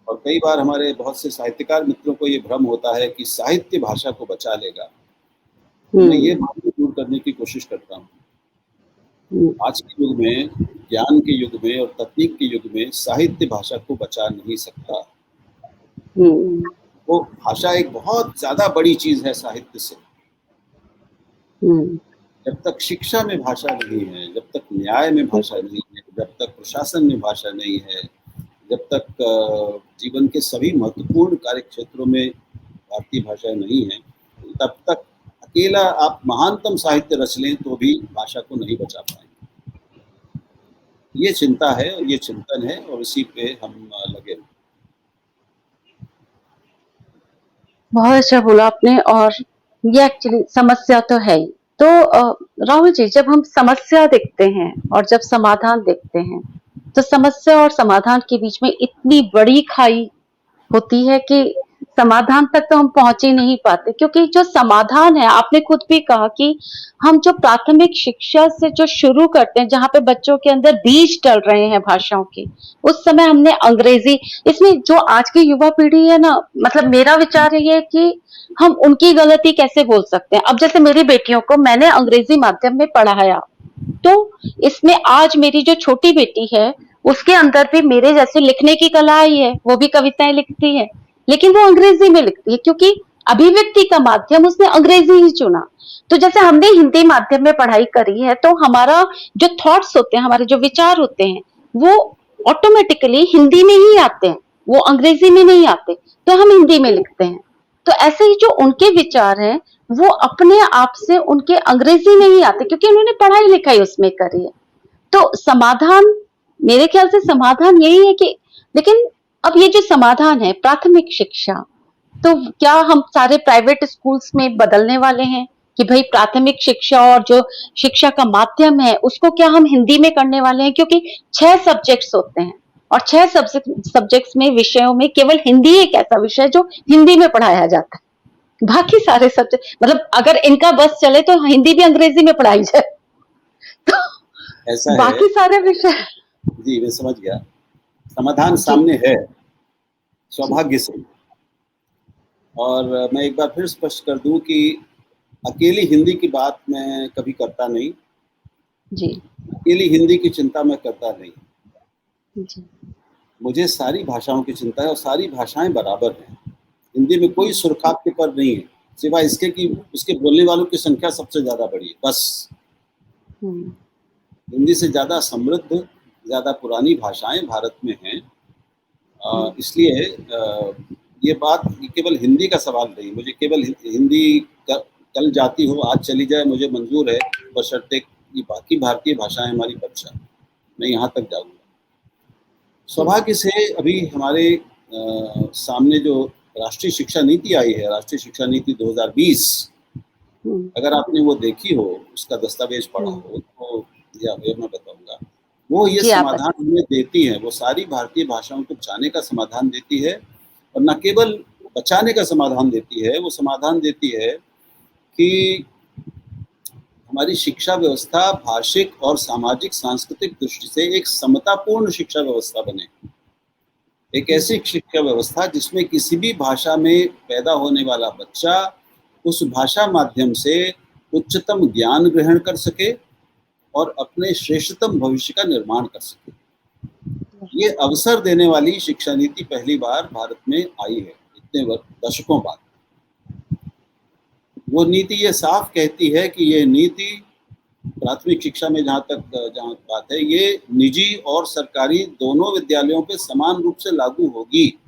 और कई बार हमारे बहुत से साहित्यकार मित्रों को ये भ्रम होता है कि साहित्य भाषा को बचा लेगा। मैं ये भ्रम दूर करने की कोशिश करता हूँ। आज के युग में, ज्ञान के युग में और तकनीक के युग में साहित्य भाषा को बचा नहीं सकता। वो भाषा एक बहुत ज्यादा बड़ी चीज है साहित्य से। जब तक शिक्षा में भाषा नहीं है, जब तक न्याय में भाषा नहीं है, जब तक प्रशासन में भाषा नहीं है, जब तक जीवन के सभी महत्वपूर्ण कार्य क्षेत्रों में भारतीय भाषा नहीं है, तब तक अकेला आप महानतम साहित्य रच लें तो भी भाषा को नहीं बचा पाएंगे। ये चिंता है और ये चिंतन है, और इसी पे हम लगे हैं। बहुत अच्छा बोला आपने, और ये एक्चुअली समस्या तो है ही। तो राहुल जी, जब हम समस्या देखते हैं और जब समाधान देखते हैं, तो समस्या और समाधान के बीच में इतनी बड़ी खाई होती है कि समाधान तक तो हम पहुंच ही नहीं पाते, क्योंकि जो समाधान है, आपने खुद भी कहा कि हम जो प्राथमिक शिक्षा से जो शुरू करते हैं, जहाँ पे बच्चों के अंदर बीज डल रहे हैं भाषाओं के, उस समय हमने अंग्रेजी, इसमें जो आज की युवा पीढ़ी है ना, मतलब मेरा विचार ये है कि हम उनकी गलती कैसे बोल सकते हैं। अब जैसे मेरी बेटियों को मैंने अंग्रेजी माध्यम में पढ़ाया, तो इसमें आज मेरी जो छोटी बेटी है, उसके अंदर भी मेरे जैसे लिखने की कला आई है, वो भी कविताएं लिखती है, लेकिन वो अंग्रेजी में लिखती है, क्योंकि अभिव्यक्ति का माध्यम उसने अंग्रेजी ही चुना। तो जैसे हमने हिंदी माध्यम में पढ़ाई करी है, तो हमारा जो थॉट्स होते हैं, हमारे जो विचार होते हैं, वो ऑटोमेटिकली हिंदी में ही आते हैं, वो अंग्रेजी में नहीं आते, तो हम हिंदी में लिखते हैं। तो ऐसे ही जो उनके विचार हैं, वो अपने आप से उनके अंग्रेजी में ही आते, क्योंकि उन्होंने पढ़ाई लिखाई उसमें करी है। तो समाधान, मेरे ख्याल से समाधान यही है कि, लेकिन अब ये जो समाधान है प्राथमिक शिक्षा, तो क्या हम सारे प्राइवेट स्कूल्स में बदलने वाले हैं कि भाई प्राथमिक शिक्षा और जो शिक्षा का माध्यम है उसको क्या हम हिंदी में करने वाले हैं? क्योंकि 6 सब्जेक्ट्स होते हैं, और 6 सब्जेक्ट्स में, विषयों में केवल हिंदी एक ऐसा विषय है जो हिंदी में पढ़ाया जाता है। बाकी सारे सब्जेक्ट, मतलब अगर इनका बस चले तो हिंदी भी अंग्रेजी में पढ़ाई जाए, तो ऐसा है बाकी सारे विषय। जी, मैं समझ गया। समाधान जी सामने है, जी सौभाग्य से। और मैं एक बार फिर स्पष्ट कर दूं कि अकेली हिंदी की बात मैं कभी करता नहीं, जी अकेली हिंदी की चिंता मैं करता नहीं। जी मुझे सारी भाषाओं की चिंता है और सारी भाषाएं बराबर हैं। हिंदी में कोई सुरखाप के पर नहीं है, सिवाय इसके कि उसके बोलने वालों की संख्या सबसे ज़्यादा बड़ी है, बस। हम्म, हिंदी से ज़्यादा समृद्ध, ज़्यादा पुरानी भाषाएं भारत में हैं। इसलिए ये बात केवल हिंदी का सवाल नहीं, मुझे केवल हिंदी कल जाती हो आज चली जाए मुझे मंजूर है, बशर्ते कि बाकी भारतीय भाषाएं हमारी बच जाए, मैं यहाँ तक जाऊँगा। सौभाग्य से अभी हमारे सामने जो राष्ट्रीय शिक्षा नीति आई है, राष्ट्रीय शिक्षा नीति 2020, अगर आपने वो देखी हो, उसका दस्तावेज पढ़ा हो, तो या मैं बताऊंगा, वो ये जी आप समाधान हमें देती है, वो सारी भारतीय भाषाओं को बचाने का समाधान देती है। और न केवल बचाने का समाधान देती है, वो समाधान देती है कि हमारी शिक्षा व्यवस्था भाषिक और सामाजिक सांस्कृतिक दृष्टि से एक समतापूर्ण शिक्षा व्यवस्था बने। एक ऐसी शिक्षा व्यवस्था जिसमें किसी भी भाषा में पैदा होने वाला बच्चा उस भाषा माध्यम से उच्चतम ज्ञान ग्रहण कर सके और अपने श्रेष्ठतम भविष्य का निर्माण कर सके। ये अवसर देने वाली शिक्षा नीति पहली बार भारत में आई है, इतने दशकों बाद। वो नीति ये साफ कहती है कि ये नीति प्राथमिक शिक्षा में जहाँ बात है, ये निजी और सरकारी दोनों विद्यालयों पे समान रूप से लागू होगी।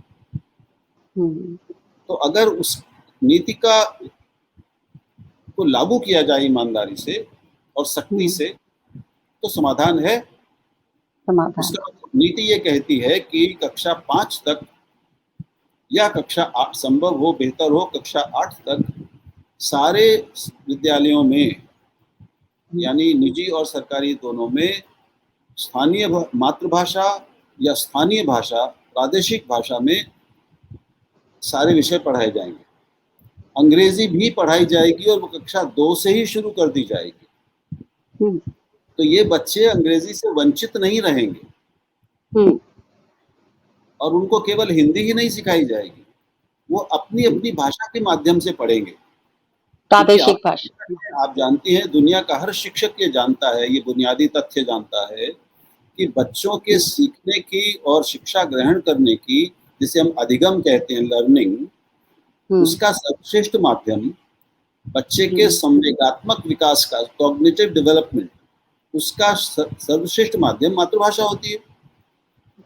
तो अगर उस नीति को लागू किया जाए ईमानदारी से और सख्ती से, तो समाधान है। समाधान। उसका नीति ये कहती है कि कक्षा 5 तक या कक्षा 8, संभव हो बेहतर हो कक्षा 8 तक, सारे विद्यालयों में, यानी निजी और सरकारी दोनों में, स्थानीय मातृभाषा या स्थानीय भाषा, प्रादेशिक भाषा में सारे विषय पढ़ाए जाएंगे। अंग्रेजी भी पढ़ाई जाएगी और वो कक्षा 2 से ही शुरू कर दी जाएगी। तो ये बच्चे अंग्रेजी से वंचित नहीं रहेंगे और उनको केवल हिंदी ही नहीं सिखाई जाएगी, वो अपनी अपनी भाषा के माध्यम से पढ़ेंगे। प्रादेशिक भाषा। आप जानती हैं, दुनिया का हर शिक्षक ये जानता है, ये बुनियादी तथ्य जानता है कि बच्चों के सीखने की और शिक्षा ग्रहण करने की, जिसे हम अधिगम कहते हैं, लर्निंग, उसका सर्वश्रेष्ठ माध्यम, बच्चे के संवेगात्मक विकास का, कॉग्निटिव डेवलपमेंट, उसका सर्वश्रेष्ठ माध्यम मातृभाषा होती है।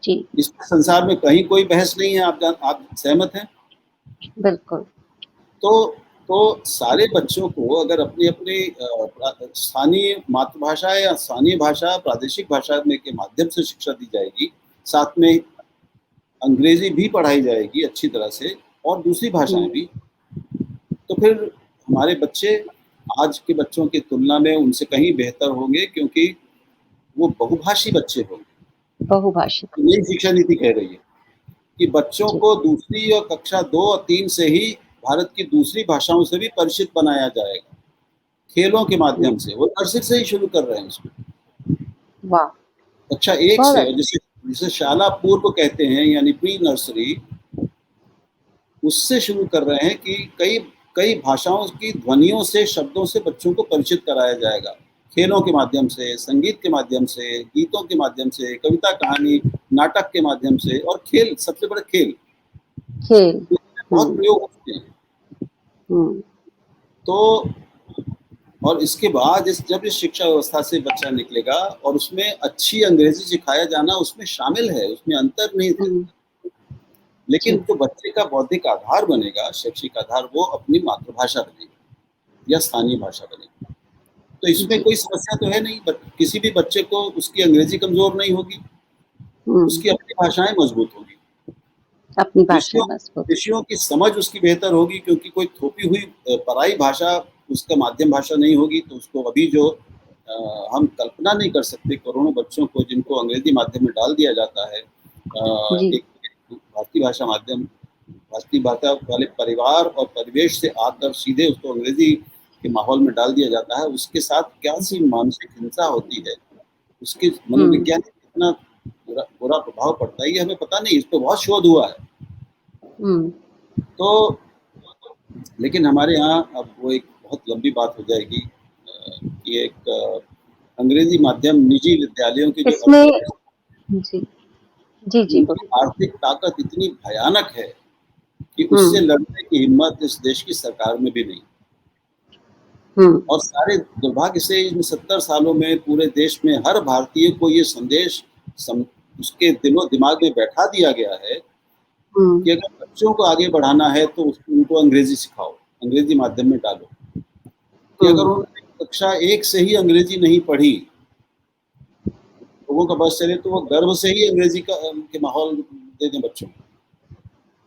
जी। इस संसार में कहीं कोई बहस नहीं है, आप सहमत हैं? बिल्कुल। तो सारे बच्चों को अगर अपनी अपनी स्थानीय मातृभाषा या स्थानीय भाषा, प्रादेशिक भाषा में के माध्यम से शिक्षा दी जाएगी, साथ में अंग्रेजी भी पढ़ाई जाएगी अच्छी तरह से और दूसरी भाषाएं भी, तो फिर हमारे बच्चे आज के बच्चों की तुलना में उनसे कहीं बेहतर होंगे, क्योंकि वो बहुभाषी बच्चे होंगे। बहुभाषी। नई शिक्षा नीति कह रही है। कि बच्चों को दूसरी और कक्षा 2 और 3 से ही भारत की दूसरी भाषाओं से भी परिचित बनाया जाएगा, खेलों के माध्यम से। वो नर्सरी से ही शुरू कर रहे हैं इसको। वाह! कक्षा 1 बहुत से, अच्छा। जिसे जिसे शाला पूर्व कहते हैं, यानी प्री नर्सरी, उससे शुरू कर रहे हैं कि कई कई भाषाओं की ध्वनियों से, शब्दों से बच्चों को परिचित कराया जाएगा। खेलों के माध्यम से, संगीत के माध्यम से, गीतों के माध्यम से, कविता, कहानी, नाटक के माध्यम से, और खेल, सबसे बड़े खेल, खेल। उसमें बहुत हुँ, प्रयोग होते हैं। हुँ, तो और इसके बाद जब इस शिक्षा व्यवस्था से बच्चा निकलेगा और उसमें अच्छी अंग्रेजी सिखाया जाना उसमें शामिल है, उसमें अंतर नहीं है। हुँ, लेकिन जी। जो बच्चे का बौद्धिक आधार बनेगा, शैक्षिक आधार, वो अपनी मातृभाषा बनेगी या स्थानीय भाषा बनेगी। तो इसमें जी। कोई समस्या तो है नहीं, किसी भी बच्चे को उसकी अंग्रेजी कमज़ोर नहीं होगी, हुँ, उसकी अपनी भाषाएँ मज़बूत होंगी। अपनी भाषा विषयों मज़बूत। विषयों की समझ उसकी बेहतर होगी, क्योंकि कोई थोपी हुई पराई भाषा उसका माध्यम भाषा नहीं होगी। तो उसको अभी जो हम कल्पना नहीं कर सकते, करोड़ों बच्चों को जिनको अंग्रेजी माध्यम में डाल दिया जाता है, जी। एक भारतीय भाषा वाले परिवार और परिवेश से आकर सीधे उसको अंग्रेजी के माहौल में डाल दिया जाता है, उसके साथ क्या-सी मानसिक हिंसा होती है, उसके हुँ, मनोविज्ञान कितना बुरा बुरा प्रभाव पड़ता है, ये हमें पता नहीं, इस पे बहुत शोध हुआ है। हुँ, तो लेकिन हमारे यहाँ अब वो एक बहुत लंबी बात हो जाएगी, कि एक अंग्रेजी माध्यम निजी विद्यालयों की जो इसमें अर्थव्यवस्था, जी, जी, जी, उनकी बोलिए। आर्थिक ताकत इतनी भयानक है कि उससे हुँ, लड़ने की हिम्मत इस देश की सरकार में भी नहीं। हुँ, और सारे दुर्भाग्य से इन 70 सालों में पूरे देश में हर भारतीय को ये संदेश उसके दिलो-दिमाग में बैठा दिया गया है हुँ, कि अगर बच्चों को आगे बढ़ाना है तो उनको अंग्रेजी सिखाओ, अंग्रेजी माध्यम में डालो। कि अगर हुँ, उन्होंने कक्षा 1 से ही अंग्रेजी नहीं पढ़ी, लोगों का बस चले, तो वो गर्भ से ही अंग्रेजी के माहौल दे दें बच्चों को।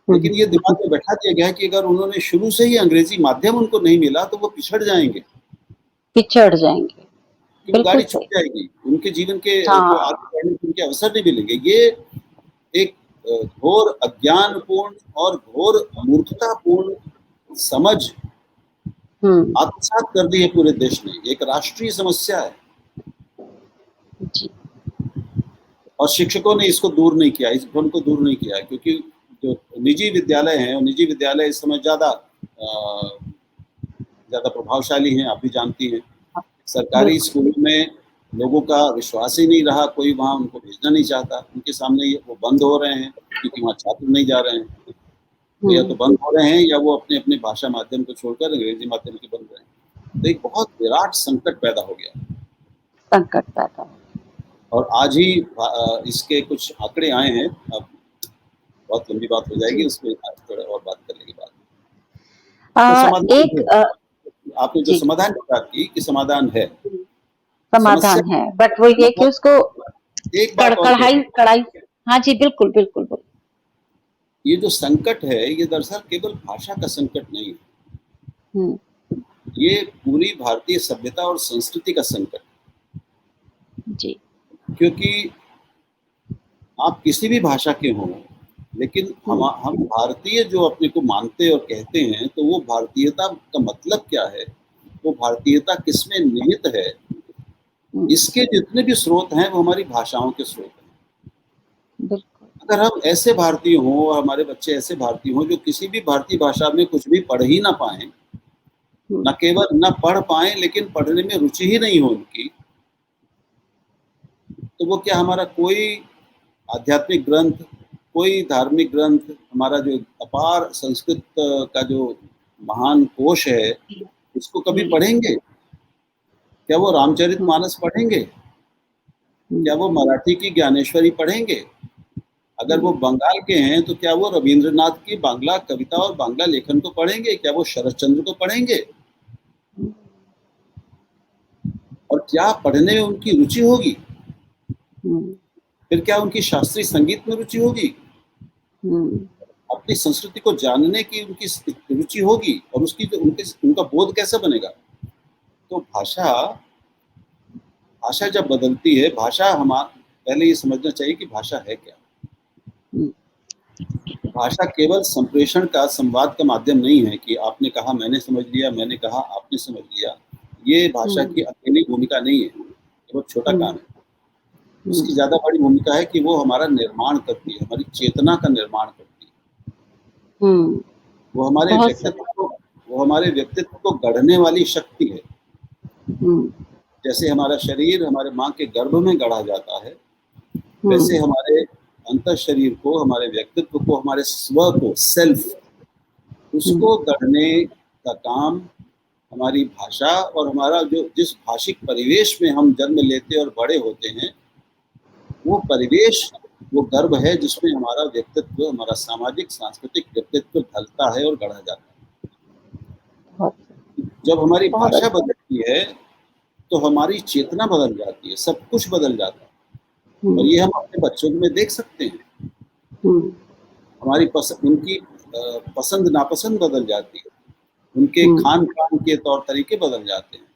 हुँ, लेकिन ये दिमाग में बैठा दिया गया है कि अगर उन्होंने शुरू से ही अंग्रेजी माध्यम उनको नहीं मिला तो वो पिछड़ जाएँगे, पिछड़ जाएँगे। कि वो बिल्कुल गाड़ी छूट सही। जाएगी, उनके जीवन के जो हाँ, आगे बढ़ने के उनके अवसर नहीं मिलेंगे। ये एक घोर अज्ञानपूर्ण और घोर मूर्खतापूर्ण समझ हुँ, आत्मसात कर दी है पूरे देश ने, एक राष्ट्रीय समस्या है। जी, और शिक्षकों ने इसको दूर नहीं किया, इस भ्रम को दूर नहीं किया, क्योंकि जो निजी विद्यालय हैं, और निजी विद्यालय इस समय ज़्यादा प्रभावशाली हैं, आप भी जानती हैं। सरकारी बिल्कुल। स्कूलों में लोगों का विश्वास ही नहीं रहा, कोई वहाँ उनको भेजना नहीं चाहता। उनके सामने ये वो बंद हो रहे हैं, क्योंकि वहाँ छात्र नहीं जा रहे हैं। तो या तो हुँ, बंद हो रहे हैं, या वो अपने-अपने भाषा माध्यम को छोड़कर अंग्रेजी माध्यम के बन रहे हैं। तो एक बहुत विराट संकट पैदा हो गया। संकट पैदा हो। और आज ही इसके कुछ आंकड़े आए हैं। अब बहुत लंबी बात हो जाएगी, जी। उसमें आज थोड़ा और बात कर लेंगे बाद में। अ, तो समाधान एक है, आपने जो जी, समाधान की बात की कि समाधान है, समस्या समाधान है, बट वो ये कि मतलब, उसको एक बात और कह कड़ाई दूँ, कड़ाई हाँ जी, बिल्कुल, बिल्कुल, बिल्कुल। ये जो संकट है, ये दरअसल केवल भाषा का संकट नहीं है, हुँ, ये पूरी भारतीय सभ्यता और संस्कृति का संकट है। जी, क्योंकि आप किसी भी भाषा के हों, लेकिन हुँ, हम भारतीय जो अपने को मानते और कहते हैं, तो वो भारतीयता का मतलब क्या है? वो भारतीयता किसमें निहित है? हुँ, इसके जितने भी स्रोत हैं, वो हमारी भाषाओं के स्रोत हैं। बिल्कुल। अगर हम ऐसे भारतीय हों और हमारे बच्चे ऐसे भारतीय हों जो किसी भी भारतीय भाषा में कुछ भी पढ़ ही ना पाएँ, हुँ, ना केवल ना पढ़ पाएँ, लेकिन पढ़ने में रुचि ही नहीं हो उनकी, तो वो क्या हमारा कोई आध्यात्मिक ग्रंथ, कोई धार्मिक ग्रंथ, हमारा जो अपार संस्कृत का जो महान कोश है, उसको कभी जी, पढ़ेंगे? क्या वो हुँ, रामचरितमानस पढ़ेंगे? हुँ, क्या वो मराठी की ज्ञानेश्वरी पढ़ेंगे? अगर वो हुँ, बंगाल के हैं, तो क्या वो रवींद्रनाथ की बांग्ला कविता और बांग्ला लेखन को पढ़ेंगे? क्या वो शरत चंद्र को पढ़ेंगे? हुँ, और क्या पढ़ने में उनकी रुचि होगी? हुँ, फिर क्या उनकी शास्त्रीय संगीत में रुचि होगी? हुँ, अपनी संस्कृति को जानने की उनकी रुचि होगी, और उसकी जो उनका बोध कैसे बनेगा? तो भाषा भाषा जब बदलती है, भाषा पहले ये समझना चाहिए कि भाषा है क्या? हुँ, भाषा केवल संप्रेषण का, संवाद का माध्यम नहीं है कि आपने कहा मैंने समझ लिया, मैंने कहा आपने समझ लिया। ये भाषा हम्म की अकेली भूमिका नहीं है, ये बहुत छोटा काम हम्म है। उसकी ज़्यादा बड़ी भूमिका है कि वो हमारा निर्माण करती है, हमारी चेतना का निर्माण करती है। हम्म वो हमारे बहुत व्यक्तित्व सही। को वो हमारे व्यक्तित्व को गढ़ने वाली शक्ति है। हम्म जैसे हमारा शरीर हमारे माँ के गर्भ में गढ़ा जाता है, वैसे हम्म हमारे अंतःशरीर को, हमारे व्यक्तित्व को, हमारे स्व को, सेल्फ, हम्म उसको गढ़ने का काम हमारी भाषा और हमारा जो जिस भाषिक परिवेश में हम जन्म लेते और बड़े होते हैं, वो परिवेश, वो गर्भ है जिसमें हमारा व्यक्तित्व, हमारा सामाजिक सांस्कृतिक व्यक्तित्व ढलता है और गढ़ा जाता बहुत है। जब हमारी बहुत भाषा अच्छा। बदलती है, तो हमारी चेतना बदल जाती है, सब कुछ बदल जाता है। और हम्म ये हम अपने बच्चों में देख सकते हैं। हम्म उनकी पसंद नापसंद बदल जाती है, उनके हम्म खान-पान के तौर तरीके बदल जाते हैं,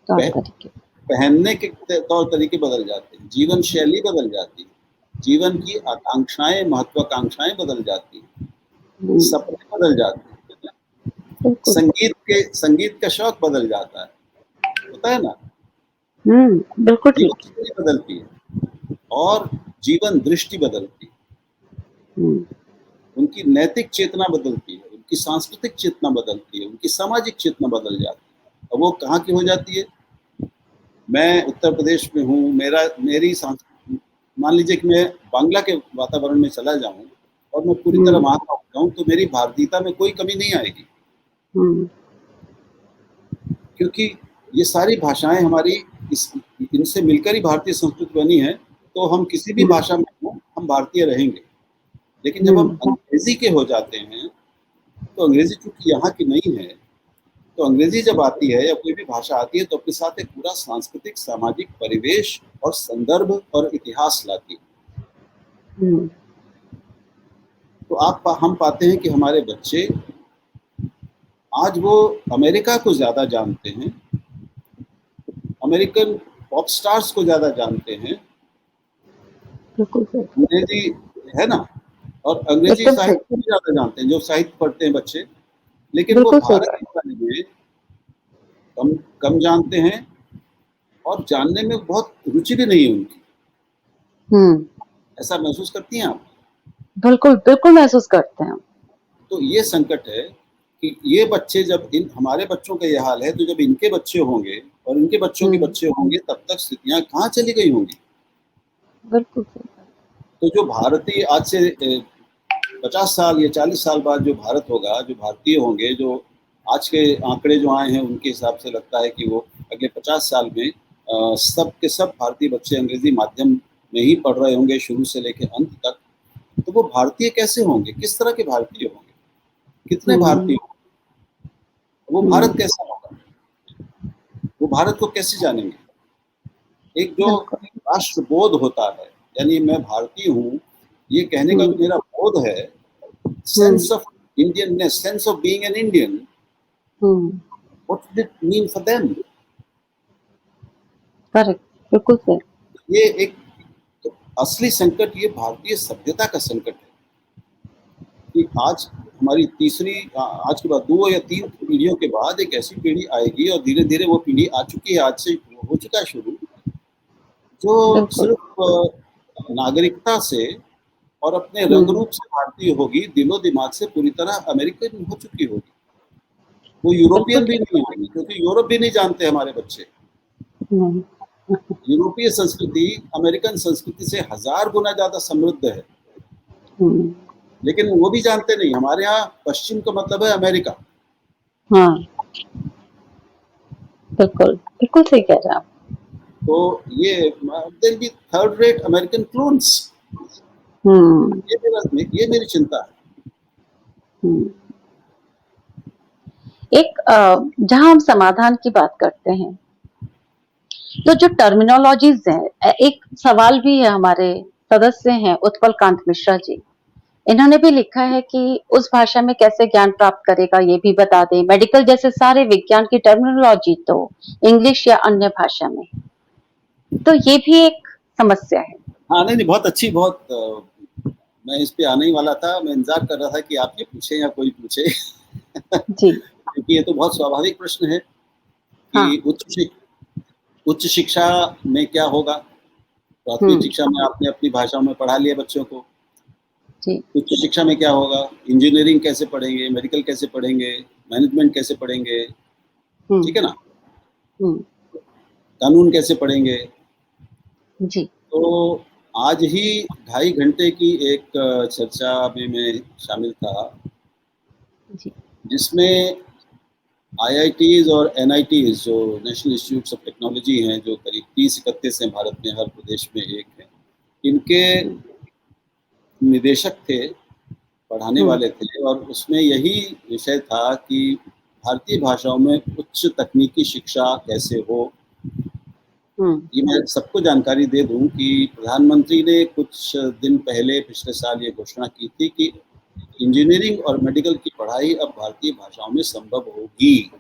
तौर पह तरीके। पहनने के तौर तरीके बदल जाते हैं, जीवन शैली बदल जाती है, जीवन की आकांक्षाएँ, महत्वाकांक्षाएँ बदल जाती हैं, हम्म सपने बदल जाते हैं, बिल्कुल सही। संगीत का शौक बदल जाता है, होता है ना? बिल्कुल ठीक जीवन है। शैली बदलती है और जीवन दृष्टि बदलती है, हम्म उनकी नैतिक चेतना बदलती है, उनकी सांस्कृतिक चेतना बदलती है, उनकी सामाजिक चेतना बदल जाती है। और वो कहाँ की हो जाती है? मैं उत्तर प्रदेश में हूँ, मान लीजिए कि मैं बांग्ला के वातावरण में चला जाऊँ और मैं पूरी तरह हम्म वहाँ का हो जाऊँ, तो मेरी भारतीयता में कोई कमी नहीं आएगी, हम्म क्योंकि ये सारी भाषाएँ हमारी इनसे मिलकर ही भारतीय संस्कृति बनी है, तो हम किसी भी हम्म भाषा में हों, हम भारतीय रहेंगे। लेकिन जब हम हम्म अंग्रेज़ी के हो जाते हैं, तो अंग्रेज़ी चूँकि यहाँ की नहीं है, तो अंग्रेज़ी जब आती है या कोई भी भाषा आती है, तो अपने साथ एक पूरा सांस्कृतिक, सामाजिक परिवेश और संदर्भ और इतिहास लाती है। हम्म तो हम पाते हैं कि हमारे बच्चे आज वो अमेरिका को ज़्यादा जानते हैं, अमेरिकन पॉप स्टार्स को ज़्यादा जानते हैं, बिल्कुल सही। अंग्रेज़ी, है ना? और अंग्रेज़ी एकदम सही। साहित्य को भी ज़्यादा जानते हैं, जो साहित्य पढ़ते हैं बच्चे, लेकिन वो बिल्कुल सही भारत बात। के बारे में कम कम जानते हैं और जानने में बहुत रुचि भी नहीं है उनकी। हम्म ऐसा महसूस करती हैं आप? बिल्कुल बिल्कुल महसूस करते हैं हम। तो ये संकट है कि ये बच्चे, जब इन हमारे बच्चों का ये हाल है, तो जब इनके बच्चे होंगे और इनके बच्चों के हम्म बच्चे होंगे, तब तक स्थितियाँ कहाँ चली गई होंगी? बिल्कुल सही बात। तो जो भारतीय आज से 50 साल या 40 साल बाद जो भारत होगा, जो भारतीय होंगे, जो आज के आंकड़े जो आए हैं उनके हिसाब से लगता है कि वो अगले 50 साल में सब के सब भारतीय बच्चे अंग्रेजी माध्यम में ही पढ़ रहे होंगे, शुरू से लेकर अंत तक। तो वो भारतीय कैसे होंगे? किस तरह के भारतीय होंगे? कितने भारतीय? हम्म वो भारत हम्म कैसा होगा? वो भारत को कैसे जानेंगे? एक जो बिल्कुल। राष्ट्रबोध होता है, यानी मैं भारतीय हूँ, ये कहने का हम्म जो मेरा बोध है, hmm sense of Indianness, sense of being an Indian, hmm what do it mean for them? Correct. बिल्कुल सही। ये एक, तो असली संकट ये भारतीय सभ्यता का संकट है कि आज हमारी आज के बाद 2 या 3 पीढ़ियों के बाद एक ऐसी पीढ़ी आएगी और धीरे-धीरे वो पीढ़ी आ चुकी है, आज से हो चुका है शुरू, जो बिल्कुल। सिर्फ़ नागरिकता से और अपने रंग हम्म रूप से भारतीय होगी, दिलो-दिमाग से पूरी तरह अमेरिकन हो चुकी होगी। वो यूरोपियन बिल्कुल भी ठीक। नहीं होगी, क्योंकि यूरोप भी नहीं जानते हमारे बच्चे। नहीं। यूरोपीय संस्कृति अमेरिकन संस्कृति से 1000 गुना ज़्यादा समृद्ध है, हम्म लेकिन वो भी जानते नहीं। हमारे यहाँ पश्चिम का मतलब है अमेरिका। हाँ बिल्कुल बिल्कुल सही कह रहे हैं आप। तो ये there be third rate American clones. Hmm ये मेरी चिंता है। हम्म एक जहां हम समाधान की बात करते हैं, तो जो टर्मिनोलॉजीज हैं, एक सवाल भी है, हमारे सदस्य हैं उत्पल कांत मिश्रा जी, इन्होंने भी लिखा है कि उस भाषा में कैसे ज्ञान प्राप्त करेगा ये भी बता दें। मेडिकल जैसे सारे विज्ञान की टर्मिनोलॉजी तो इंग्लिश या अन्य भाषा में, तो ये भी एक समस्या है। हाँ, नहीं, नहीं, बहुत अच्छी, बहुत मैं इस पे आने ही वाला था, मैं इंतज़ार कर रहा था कि आप ये पूछें या कोई पूछे। जी, क्योंकि ये तो बहुत स्वाभाविक प्रश्न है हाँ, कि उच्च शिक्षा में क्या होगा? प्राथमिक हुँ, शिक्षा में आपने अपनी भाषा में पढ़ा लिया बच्चों को। जी, उच्च शिक्षा में क्या होगा? इंजीनियरिंग कैसे पढ़ेंगे? मेडिकल कैसे पढ़ेंगे? मैनेजमेंट कैसे पढ़ेंगे? हुँ, ठीक है ना? हुँ, कानून कैसे पढ़ेंगे? जी, तो आज ही 2.5 घंटे की एक चर्चा में मैं शामिल था, जी, जिसमें आईआईटीज़ और एनआईटीज़ जो नेशनल इंस्टीट्यूट्स ऑफ टेक्नोलॉजी हैं, जो करीब 30-31 हैं भारत में, हर प्रदेश में एक है। इनके हुँ, निदेशक थे, पढ़ाने हुँ, वाले थे और उसमें यही विषय था कि भारतीय भाषाओं में उच्च तकनीकी शिक्षा कैसे हो। हुँ, ये मैं सबको जानकारी दे दूँ कि प्रधानमंत्री ने कुछ दिन पहले पिछले साल ये घोषणा की थी कि इंजीनियरिंग और मेडिकल की पढ़ाई अब भारतीय भाषाओं में संभव होगी।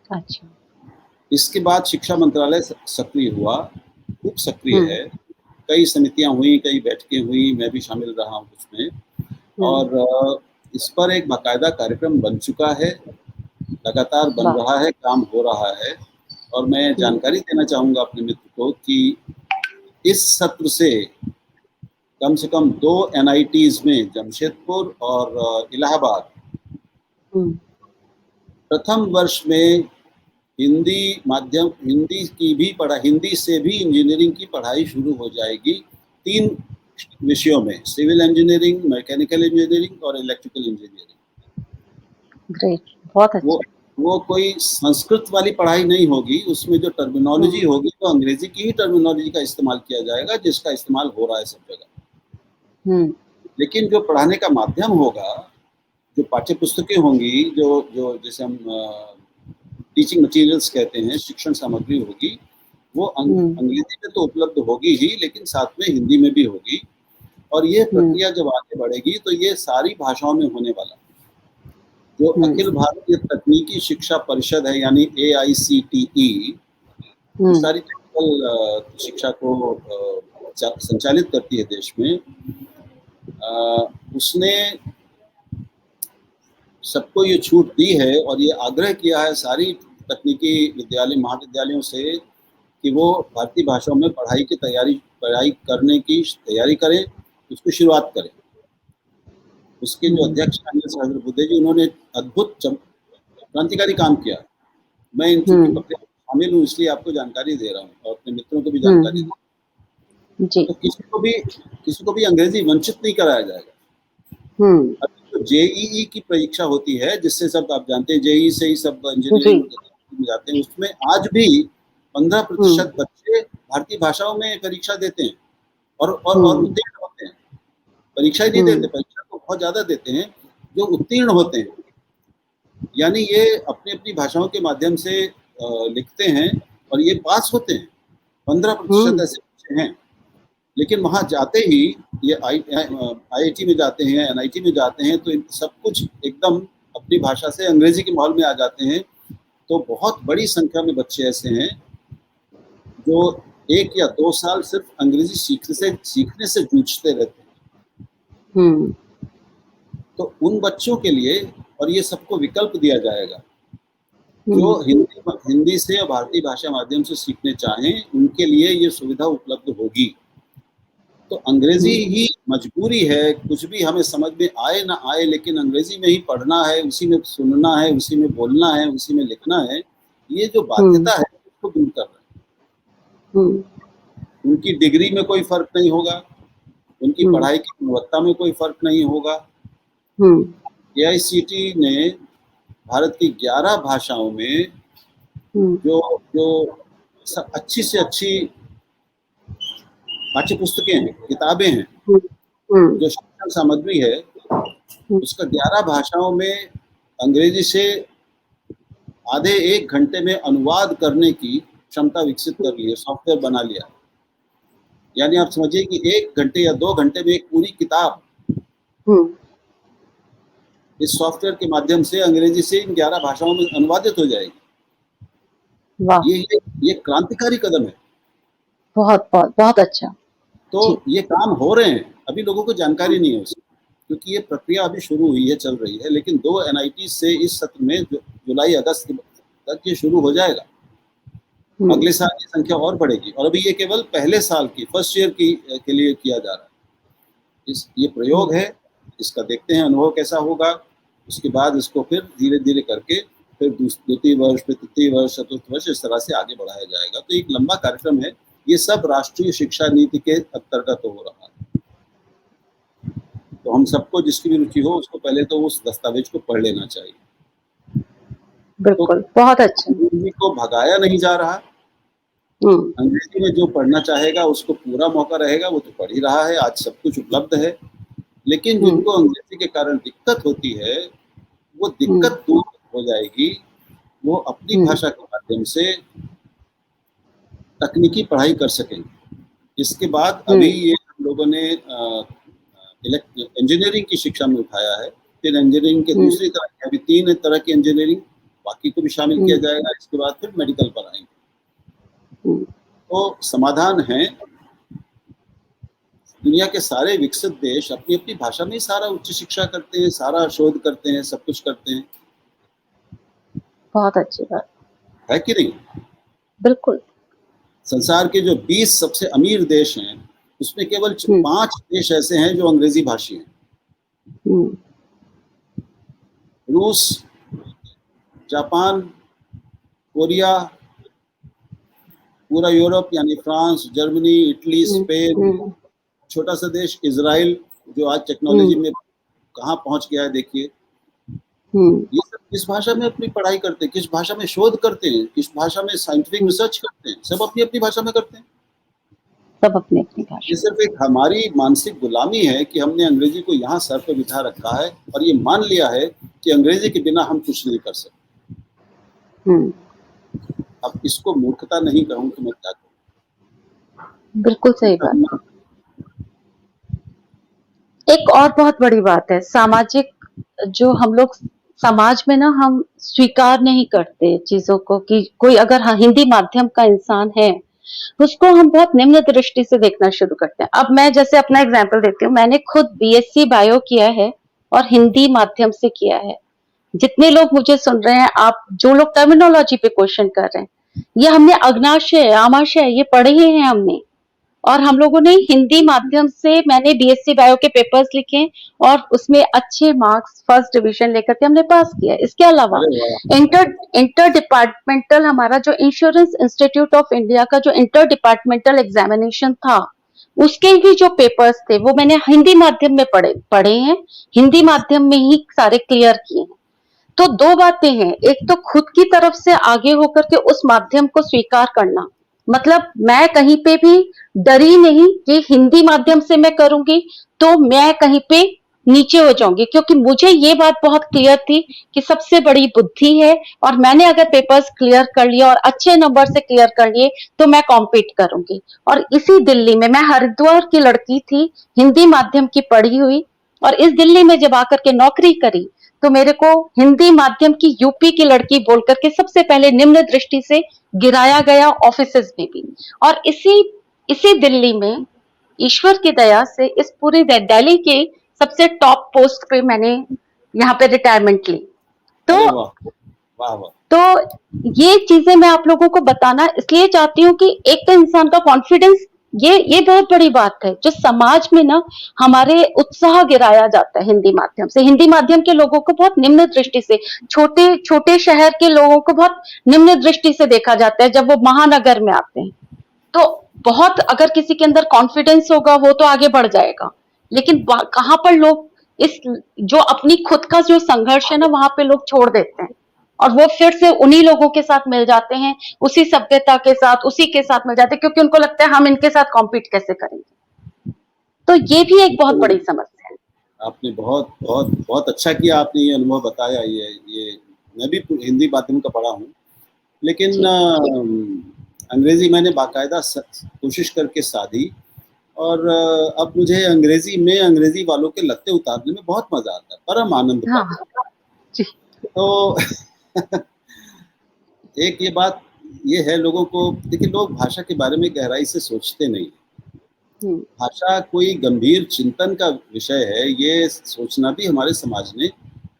अच्छा, इसके बाद शिक्षा मंत्रालय सक्रिय हुआ, खूब सक्रिय हुँ, है। कई समितियाँ हुई, कई बैठकें हुई, मैं भी शामिल रहा हूँ उसमें हुँ, और इस पर एक बाकायदा कार्यक्रम बन चुका है, लगातार बन वाह! रहा है, काम हो रहा है और मैं हुँ, जानकारी देना चाहूँगा अपने मित्र को कि इस सत्र से कम से कम 2 एनआईटीज़ में जमशेदपुर और इलाहाबाद हुँ, प्रथम वर्ष में हिंदी से भी इंजीनियरिंग की पढ़ाई शुरू हो जाएगी। 3 विषयों में सिविल इंजीनियरिंग, मैकेनिकल इंजीनियरिंग और इलेक्ट्रिकल इंजीनियरिंग। ग्रेट, बहुत वो अच्छा, वो कोई संस्कृत वाली पढ़ाई नहीं होगी, उसमें जो टर्मिनोलॉजी हुँ, होगी वो अंग्रेज़ी की ही टर्मिनोलॉजी का इस्तेमाल किया जाएगा, जिसका इस्तेमाल हो रहा है सब जगह। हुँ, लेकिन जो पढ़ाने का माध्यम होगा, जो पाठ्य पुस्तकें होंगी, जो जो जिसे हम टीचिंग मटीरियल्स कहते हैं, शिक्षण सामग्री होगी, वो हुँ, अंग्रेज़ी में तो उपलब्ध होगी ही, लेकिन साथ में हिंदी में भी होगी और ये हुँ, प्रक्रिया जब आगे बढ़ेगी, तो ये सारी भाषाओं में होने वाला है। जो हुँ, अखिल भारतीय तकनीकी शिक्षा परिषद है, यानी एआईसीटीई, जो हुँ, सारी टेक्निकल शिक्षा को संचालित करती है देश में, उसने सबको ये छूट दी है और ये आग्रह किया है सारी तकनीकी विद्यालय महाविद्यालयों से कि वो भारतीय भाषाओं में पढ़ाई करने की तैयारी करें, उसकी शुरुआत करें। उसके जो हुँ, अध्यक्ष हैं सहस्त्र बुद्धे जी, उन्होंने अद्भुत क्रांतिकारी काम किया। मैं इन चूँकि हुँ, प्रक्रिया में शामिल हूँ, इसलिए आपको जानकारी दे रहा हूँ और अपने मित्रों को भी हुँ, जानकारी दे हुँ, रहा हूँ। जी, तो किसी को भी अंग्रेजी वंचित नहीं कराया जाएगा। हुँ, अभी तो जेईई की परीक्षा होती है, जिससे सब आप जानते हैं, जेईई से ही सब इंजीनियरिंग जी, में जाते हैं। उसमें आज भी हुँ, 15% बच्चे भारतीय भाषाओं में परीक्षा देते हैं और हुँ, उत्तीर्ण होते हैं। परीक्षा ही नहीं देते, हुँ, परीक्षा तो बहुत ज़्यादा देते हैं, जो उत्तीर्ण होते हैं। यानी ये अपनी-अपनी भाषाओं के माध्यम से लिखते हैं और ये पास होते हैं। 15% हुँ, ऐसे बच्चे हैं। लेकिन वहाँ जाते ही ये आईआईटी में जाते हैं, एनआईटी में जाते हैं, तो इन सब कुछ एकदम अपनी भाषा से अंग्रेज़ी के माहौल में आ जाते हैं। तो बहुत बड़ी संख्या में बच्चे ऐसे हैं, जो 1 या 2 साल सिर्फ़ अंग्रेज़ी सीखने से जूझते रहते हैं। हुँ, तो उन बच्चों के लिए और ये सबको विकल्प दिया जाएगा, जो हुँ, हिंदी से और भारतीय भाषा माध्यम से सीखने चाहें, उनके लिए ये सुविधा उपलब्ध होगी। तो अंग्रेज़ी हुँ, ही मजबूरी है, कुछ भी हमें समझ में आए ना आए, लेकिन अंग्रेज़ी में ही पढ़ना है, उसी में सुनना है, उसी में बोलना है, उसी में लिखना है, ये जो हुँ, बाध्यता है, उसको दूर कर रहे हैं। हुँ, उनकी डिग्री में कोई फ़र्क नहीं होगा, उनकी हुँ, पढ़ाई की गुणवत्ता में कोई फ़र्क नहीं होगा। हुँ, एआईसीटीई ने भारत की 11 भाषाओं में हुँ, जो जो अच्छी से अच्छी पाठ्य पुस्तकें हैं, किताबें हैं, हुँ, हुँ, जो शिक्षण सामग्री है, हुँ, उसका 11 भाषाओं में अंग्रेजी से आधे 1 घंटे में अनुवाद करने की क्षमता विकसित कर ली है, सॉफ्टवेयर बना लिया। यानी आप समझिए कि 1 घंटे या 2 घंटे में एक पूरी किताब हुँ, इस सॉफ्टवेयर के माध्यम से अंग्रेजी से इन 11 भाषाओं में अनुवादित हो जाएगी। वाह! ये क्रांतिकारी कदम है। बहुत, बहुत, बहुत अच्छा। तो जी, ये काम हो रहे हैं। अभी लोगों को जानकारी नहीं है उसकी, क्योंकि ये प्रक्रिया अभी शुरू हुई है, चल रही है, लेकिन 2 एनआईटी से इस सत्र में जुलाई अगस्त तक ये शुरू हो जाएगा। अगले साल ये संख्या और बढ़ेगी, और अभी ये केवल पहले साल की फर्स्ट ईयर के लिए किया जा रहा है। ये प्रयोग है, इसका देखते हैं अनुभव कैसा होगा। उसके बाद इसको फिर धीरे धीरे करके फिर द्वितीय वर्ष, फिर तृतीय वर्ष, चतुर्थ वर्ष, इस तरह से आगे बढ़ाया जाएगा। तो एक लंबा कार्यक्रम है, ये सब राष्ट्रीय शिक्षा नीति के अंतर्गत हो रहा है। तो हम सबको जिसकी भी रुचि हो उसको पहले तो उस दस्तावेज को पढ़ लेना चाहिए। बिल्कुल, बहुत अच्छा। अंग्रेजी को भगाया नहीं जा रहा, अंग्रेजी में जो पढ़ना चाहेगा उसको पूरा मौका रहेगा, वो तो पढ़ ही रहा है, आज सब कुछ उपलब्ध है। लेकिन जिनको अंग्रेजी के कारण दिक्कत होती है, वो दिक्कत दूर हो जाएगी, वो अपनी भाषा के माध्यम से तकनीकी पढ़ाई कर सकेंगे। इसके बाद अभी ये हम लोगों ने इंजीनियरिंग की शिक्षा में उठाया है, फिर इंजीनियरिंग के दूसरी तरह की, अभी 3 तरह की इंजीनियरिंग, बाकी को भी शामिल किया जाएगा। इसके बाद फिर मेडिकल पर आएंगे। तो समाधान है, दुनिया के सारे विकसित देश अपनी अपनी भाषा में सारा उच्च शिक्षा करते हैं, सारा शोध करते हैं, सब कुछ करते हैं। बहुत अच्छी बात है कि नहीं? बिल्कुल। संसार के जो 20 सबसे अमीर देश हैं, उसमें केवल 5 देश ऐसे हैं जो अंग्रेजी भाषी हैं। रूस, जापान, कोरिया, पूरा यूरोप यानी फ्रांस, जर्मनी, इटली, स्पेन, छोटा सा देश इजराइल जो आज टेक्नोलॉजी में कहाँ पहुंच गया है देखिए। ये सब किस भाषा में अपनी पढ़ाई करते हैं, किस भाषा में शोध करते हैं, किस भाषा में साइंटिफिक रिसर्च करते हैं, सब अपनी अपनी भाषा में करते हैं। सब अपनी अपनी भाषा। ये सिर्फ एक हमारी मानसिक गुलामी है कि हमने अंग्रेजी को यहाँ सर पे बिठा रखा है और ये मान लिया है कि अंग्रेजी के बिना हम कुछ नहीं कर सकते। अब इसको मूर्खता नहीं कहूँ तो मैं क्या कहूँ। बिल्कुल सही बात। एक और बहुत बड़ी बात है, सामाजिक जो हम लोग समाज में ना हम स्वीकार नहीं करते चीजों को, कि कोई अगर हिंदी माध्यम का इंसान है उसको हम बहुत निम्न दृष्टि से देखना शुरू करते हैं। अब मैं जैसे अपना एग्जांपल देती हूँ, मैंने खुद बीएससी बायो किया है और हिंदी माध्यम से किया है। जितने लोग मुझे सुन रहे हैं, आप जो लोग टर्मिनोलॉजी पे क्वेश्चन कर रहे हैं, ये हमने अग्नाशय, आमाशय ये पढ़े ही हैं हमने, और हम लोगों ने हिंदी माध्यम से, मैंने बीएससी बायो के पेपर्स लिखे और उसमें अच्छे मार्क्स फर्स्ट डिवीजन लेकर के हमने पास किया। इसके अलावा इंटर डिपार्टमेंटल हमारा जो इंश्योरेंस इंस्टीट्यूट ऑफ इंडिया का जो इंटर डिपार्टमेंटल एग्जामिनेशन था, उसके भी जो पेपर्स थे वो मैंने हिंदी माध्यम में पढ़े हैं, हिंदी माध्यम में ही सारे क्लियर किए हैं। तो 2 बातें हैं, एक तो खुद की तरफ से आगे होकर के उस माध्यम को स्वीकार करना, मतलब मैं कहीं पे भी डरी नहीं कि हिंदी माध्यम से मैं करूंगी तो मैं कहीं पे नीचे हो जाऊंगी, क्योंकि मुझे ये बात बहुत क्लियर थी कि सबसे बड़ी बुद्धि है और मैंने अगर पेपर्स क्लियर कर लिए और अच्छे नंबर से क्लियर कर लिए तो मैं कॉम्पीट करूंगी। और इसी दिल्ली में, मैं हरिद्वार की लड़की थी, हिंदी माध्यम की पढ़ी हुई, और इस दिल्ली में जब आकर के नौकरी करी तो मेरे को हिंदी माध्यम की यूपी की लड़की बोलकर के सबसे पहले निम्न दृष्टि से गिराया गया ऑफिसेज में भी। और इसी दिल्ली में ईश्वर की दया से इस पूरी दिल्ली के सबसे टॉप पोस्ट पे मैंने यहाँ पे रिटायरमेंट ली। तो वाह वाह। तो ये चीजें मैं आप लोगों को बताना इसलिए चाहती हूँ कि एक तो इंसान का कॉन्फिडेंस, ये बहुत बड़ी बात है जो समाज में ना हमारे उत्साह गिराया जाता है हिंदी माध्यम से। हिंदी माध्यम के लोगों को बहुत निम्न दृष्टि से, छोटे छोटे शहर के लोगों को बहुत निम्न दृष्टि से देखा जाता है जब वो महानगर में आते हैं। तो बहुत, अगर किसी के अंदर कॉन्फिडेंस होगा वो तो आगे बढ़ जाएगा, लेकिन कहाँ पर लोग इस जो अपनी खुद का जो संघर्ष है ना वहां पे लोग छोड़ देते हैं और वो फिर से उन्हीं लोगों के साथ मिल जाते हैं, उसी सभ्यता के साथ, उसी के साथ मिल जाते हैं, क्योंकि उनको लगता है हम इनके साथ कॉम्पीट कैसे करेंगे। तो ये भी एक बहुत बड़ी समस्या है। आपने बहुत बहुत बहुत अच्छा किया, आपने ये अनुभव बताया। ये मैं भी हिंदी माध्यम का पढ़ा हूँ, लेकिन अंग्रेजी मैंने बाकायदा कोशिश करके साधी, और अब मुझे अंग्रेजी वालों के लत्ते उतारने में बहुत मजा आता है, परम आनंद। तो एक ये बात ये है, लोगों को देखिए, लोग भाषा के बारे में गहराई से सोचते नहीं। हुँ, भाषा कोई गंभीर चिंतन का विषय है, ये सोचना भी हमारे समाज ने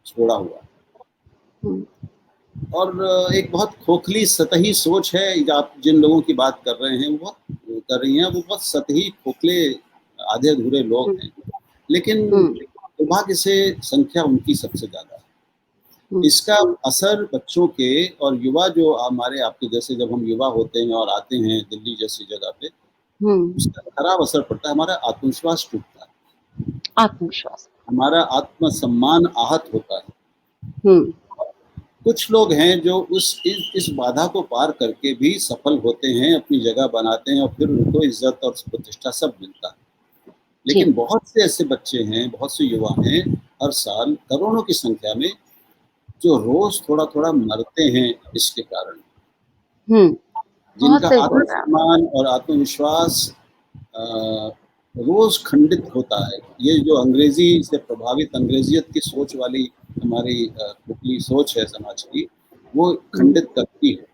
छोड़ा हुआ है। हुँ, और एक बहुत खोखली सतही सोच है, ये आप जिन लोगों की बात कर रहे हैं, वो बहुत कर रही हैं, वो बहुत सतही, खोखले, आधे-अधूरे लोग हुँ, हैं। लेकिन हुँ, दुर्भाग्य से संख्या उनकी सबसे ज़्यादा है। हुँ, इसका असर बच्चों के और युवा जो हमारे आपके जैसे जब हम युवा होते हैं और आते हैं दिल्ली जैसी जगह पे, हुँ, उसका खराब असर पड़ता है, हमारा आत्मविश्वास टूटता है, आत्मविश्वास। हमारा आत्मसम्मान आहत होता है। हुँ, कुछ लोग हैं जो इस बाधा को पार करके भी सफल होते हैं, अपनी जगह बनाते हैं और फिर उनको इज़्ज़त और प्रतिष्ठा सब मिलता है। जी। लेकिन बहुत से ऐसे बच्चे हैं, बहुत से युवा हैं, हर साल करोड़ों की संख्या में जो रोज़ थोड़ा-थोड़ा मरते हैं इसके कारण। हुँ, बहुत जिनका सही बोल रहे हैं आप। आत्मसम्मान और आत्मविश्वास अ, रोज़ खंडित होता है। ये जो अंग्रेज़ी से प्रभावित अंग्रेज़ियत की सोच वाली हमारी खोखली सोच है समाज की, वो हुँ, खंडित करती है।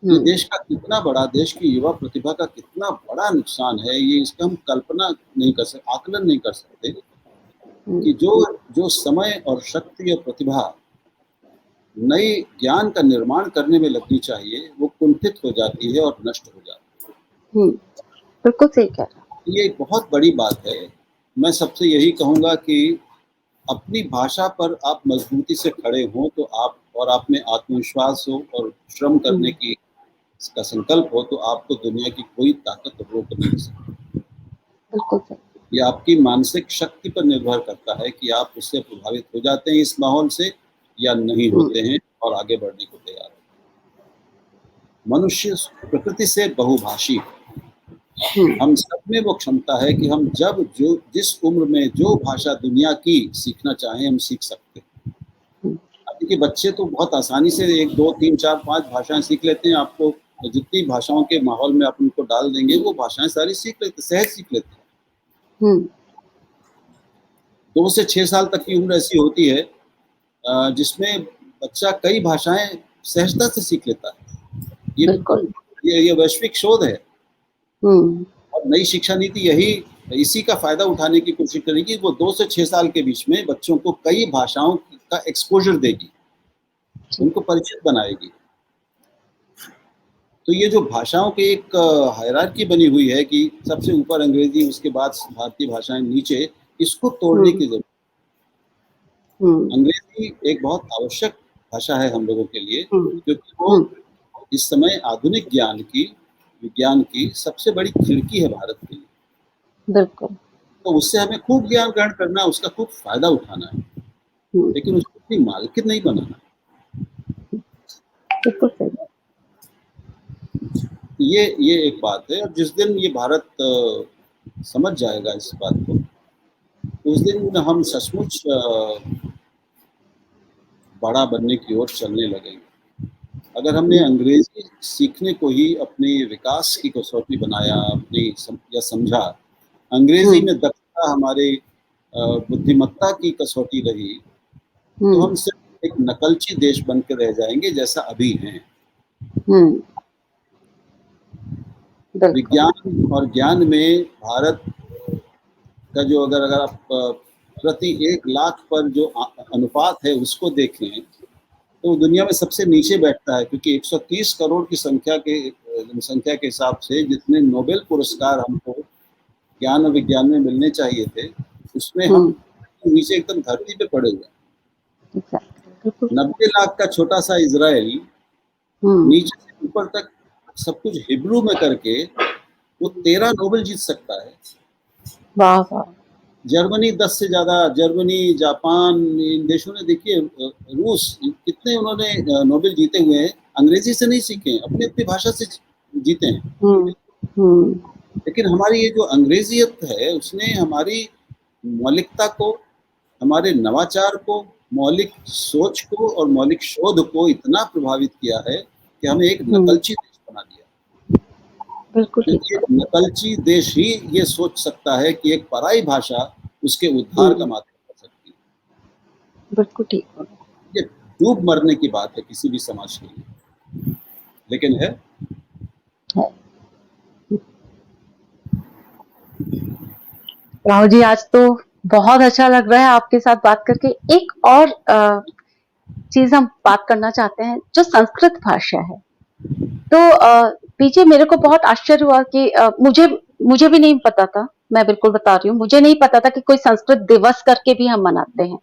ये हुँ, देश का कितना बड़ा देश की युवा प्रतिभा का कितना बड़ा नुकसान है, ये इसका हम कल्पना नहीं कर सकते, आकलन नहीं कर सकते हुँ, कि जो जो समय और शक्ति और प्रतिभा नए ज्ञान का निर्माण करने में लगनी चाहिए, वो कुंठित हो जाती है और नष्ट हो जाती है। हुँ, बिल्कुल सही कह रहे हैं। ये एक बहुत बड़ी बात है। मैं सबसे यही कहूँगा कि अपनी भाषा पर आप मज़बूती से खड़े हों, तो आप और आप में आत्मविश्वास हो और श्रम करने हुँ, की का संकल्प हो, तो आपको दुनिया की कोई ताकत रोक नहीं सकती। बिल्कुल सही। ये आपकी मानसिक शक्ति पर निर्भर करता है कि आप उससे प्रभावित हो जाते हैं इस माहौल से या नहीं हुँ, होते हैं और आगे बढ़ने को तैयार हैं। मनुष्य प्रकृति से बहुभाषी है। हुँ, हम सब में वो क्षमता है कि हम जब जो जिस उम्र में जो भाषा दुनिया की सीखना चाहें, हम सीख सकते हैं। हुँ, अब देखिए बच्चे तो बहुत आसानी से 1, 2, 3, 4, 5 भाषाएँ सीख लेते हैं। आपको जितनी भाषाओं के माहौल में आप उनको डाल देंगे, वो भाषाएँ सारी सीख लेते हैं, सहज सीख लेते हैं। हुँ, 2 से 6 साल तक की उम्र ऐसी होती है जिसमें बच्चा कई भाषाएँ सहजता से सीख लेता है। ये बिल्कुल। ये वैश्विक शोध है हुँ, और नई शिक्षा नीति यही इसी का फ़ायदा उठाने की कोशिश करेगी। वो 2 से 6 साल के बीच में बच्चों को कई भाषाओं का एक्सपोज़र देगी, जी, उनको परिचित बनाएगी। तो ये जो भाषाओं की एक हायरार्की बनी हुई है कि सबसे ऊपर अंग्रेज़ी, उसके बाद भारतीय भाषाएँ नीचे, इसको तोड़ने हुँ, की ज़रूरत। हुँ, अंग्रेज़ी एक बहुत आवश्यक भाषा है हम लोगों के लिए, हुँ, क्योंकि वो हुँ, इस समय आधुनिक विज्ञान की सबसे बड़ी खिड़की है भारत के लिए। बिल्कुल। तो उससे हमें खूब ज्ञान ग्रहण करना है, उसका खूब फ़ायदा उठाना है, हुँ, लेकिन उसको अपनी मालकिन नहीं बनाना। बिल्कुल सही। ये एक बात है और जिस दिन ये भारत समझ जाएगा इस बात को, उस दिन हम सचमुच बड़ा बनने की ओर चलने लगेंगे। अगर हमने हुँ, अंग्रेज़ी सीखने को ही अपने विकास की कसौटी बनाया, अपनी या समझा, अंग्रेज़ी हुँ, में दक्षता हमारे बुद्धिमत्ता की कसौटी रही, तो हुँ, हम सिर्फ़ एक नकलची देश बन के रह जाएँगे जैसा अभी हैं। हुँ, बिल्कुल। विज्ञान और ज्ञान में भारत का जो अगर आप प्रति 1 लाख पर जो अनुपात है उसको देखें, तो दुनिया में सबसे नीचे बैठता है क्योंकि 130 करोड़ की जनसंख्या के हिसाब से जितने नोबेल पुरस्कार हमको ज्ञान और विज्ञान में मिलने चाहिए थे, उसमें हम हुँ, नीचे एकदम धरती पे पड़े हुए हैं। एग्ज़ैक्टली, बिल्कुल। 90 लाख का छोटा-सा इज़राइल हुँ, नीचे से ऊपर तक सब कुछ हिब्रू में करके वो 13 नोबेल जीत सकता है। वाह, वाह! जर्मनी 10 से ज़्यादा, जर्मनी, जापान इन देशों ने देखिए रूस कितने उन्होंने नोबेल जीते हुए हैं, अंग्रेज़ी से नहीं सीखे हैं, अपनी-अपनी भाषा से जीते हैं। हुँ, हुँ, लेकिन हमारी ये जो अंग्रेज़ियत है, उसने हमारी मौलिकता को, हमारे नवाचार को, मौलिक सोच को और मौलिक शोध को इतना प्रभावित किया है कि हमें एक हुँ, नकलची देश बना दिया। बिल्कुल ठीक क्योंकि एक बात। नकलची देश ही ये सोच सकता है कि एक पराई भाषा उसके उद्धार का हुँ, माध्यम हो सकती है। बिल्कुल ठीक बोला। ये डूब मरने की बात है किसी भी समाज के लिए, लेकिन है। है। राहुल जी, आज तो बहुत अच्छा लग रहा है आपके साथ बात करके। एक और चीज हम बात करना चाहते हैं, जो संस्कृत भाषा है। तो पीछे मेरे को बहुत आश्चर्य हुआ कि मुझे मुझे भी नहीं पता था। मैं बिल्कुल बता रही हूँ, मुझे नहीं पता था कि कोई संस्कृत दिवस करके भी हम मनाते हैं।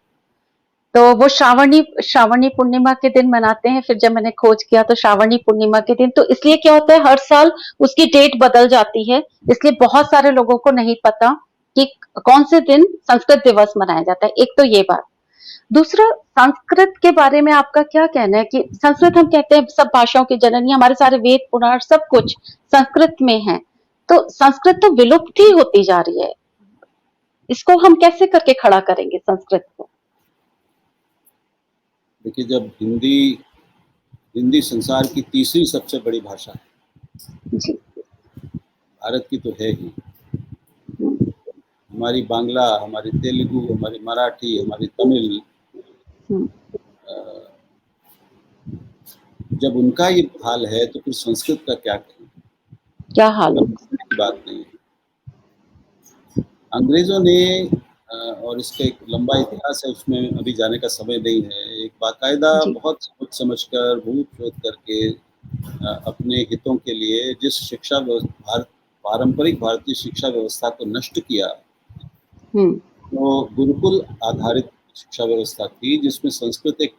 तो वो श्रावणी श्रावणी पूर्णिमा के दिन मनाते हैं। फिर जब मैंने खोज किया तो श्रावणी पूर्णिमा के दिन, तो इसलिए क्या होता है, हर साल उसकी डेट बदल जाती है। इसलिए बहुत सारे लोगों को नहीं पता कि कौन से दिन संस्कृत दिवस मनाया जाता है। एक तो ये बात। दूसरा, संस्कृत के बारे में आपका क्या कहना है कि संस्कृत, हम कहते हैं सब भाषाओं की जननी, हमारे सारे वेद पुराण सब कुछ संस्कृत में है। तो संस्कृत तो विलुप्त ही होती जा रही है। इसको हम कैसे करके खड़ा करेंगे संस्कृत को? देखिए, जब हिंदी हिंदी संसार की तीसरी सबसे बड़ी भाषा है, जी। भारत की तो है ही। हम्म, हमारी बांग्ला, हमारी तेलुगु, हमारी मराठी, हमारी तमिल, हम्म, जब उनका ये हाल है तो फिर संस्कृत का क्या कहें? क्या हाल है? समझने की बात नहीं है। अंग्रेजों ने और इसका एक लंबा इतिहास है, उसमें अभी जाने का समय नहीं है। एक बाकायदा जी। बहुत सोच समझकर, भूत शोध करके अपने हितों के लिए जिस शिक्षा पारंपरिक भारतीय शिक्षा व्यवस्था को नष्ट किया, हम्म, वो गुरुकुल आधारित शिक्षा व्यवस्था थी, जिसमें संस्कृत एक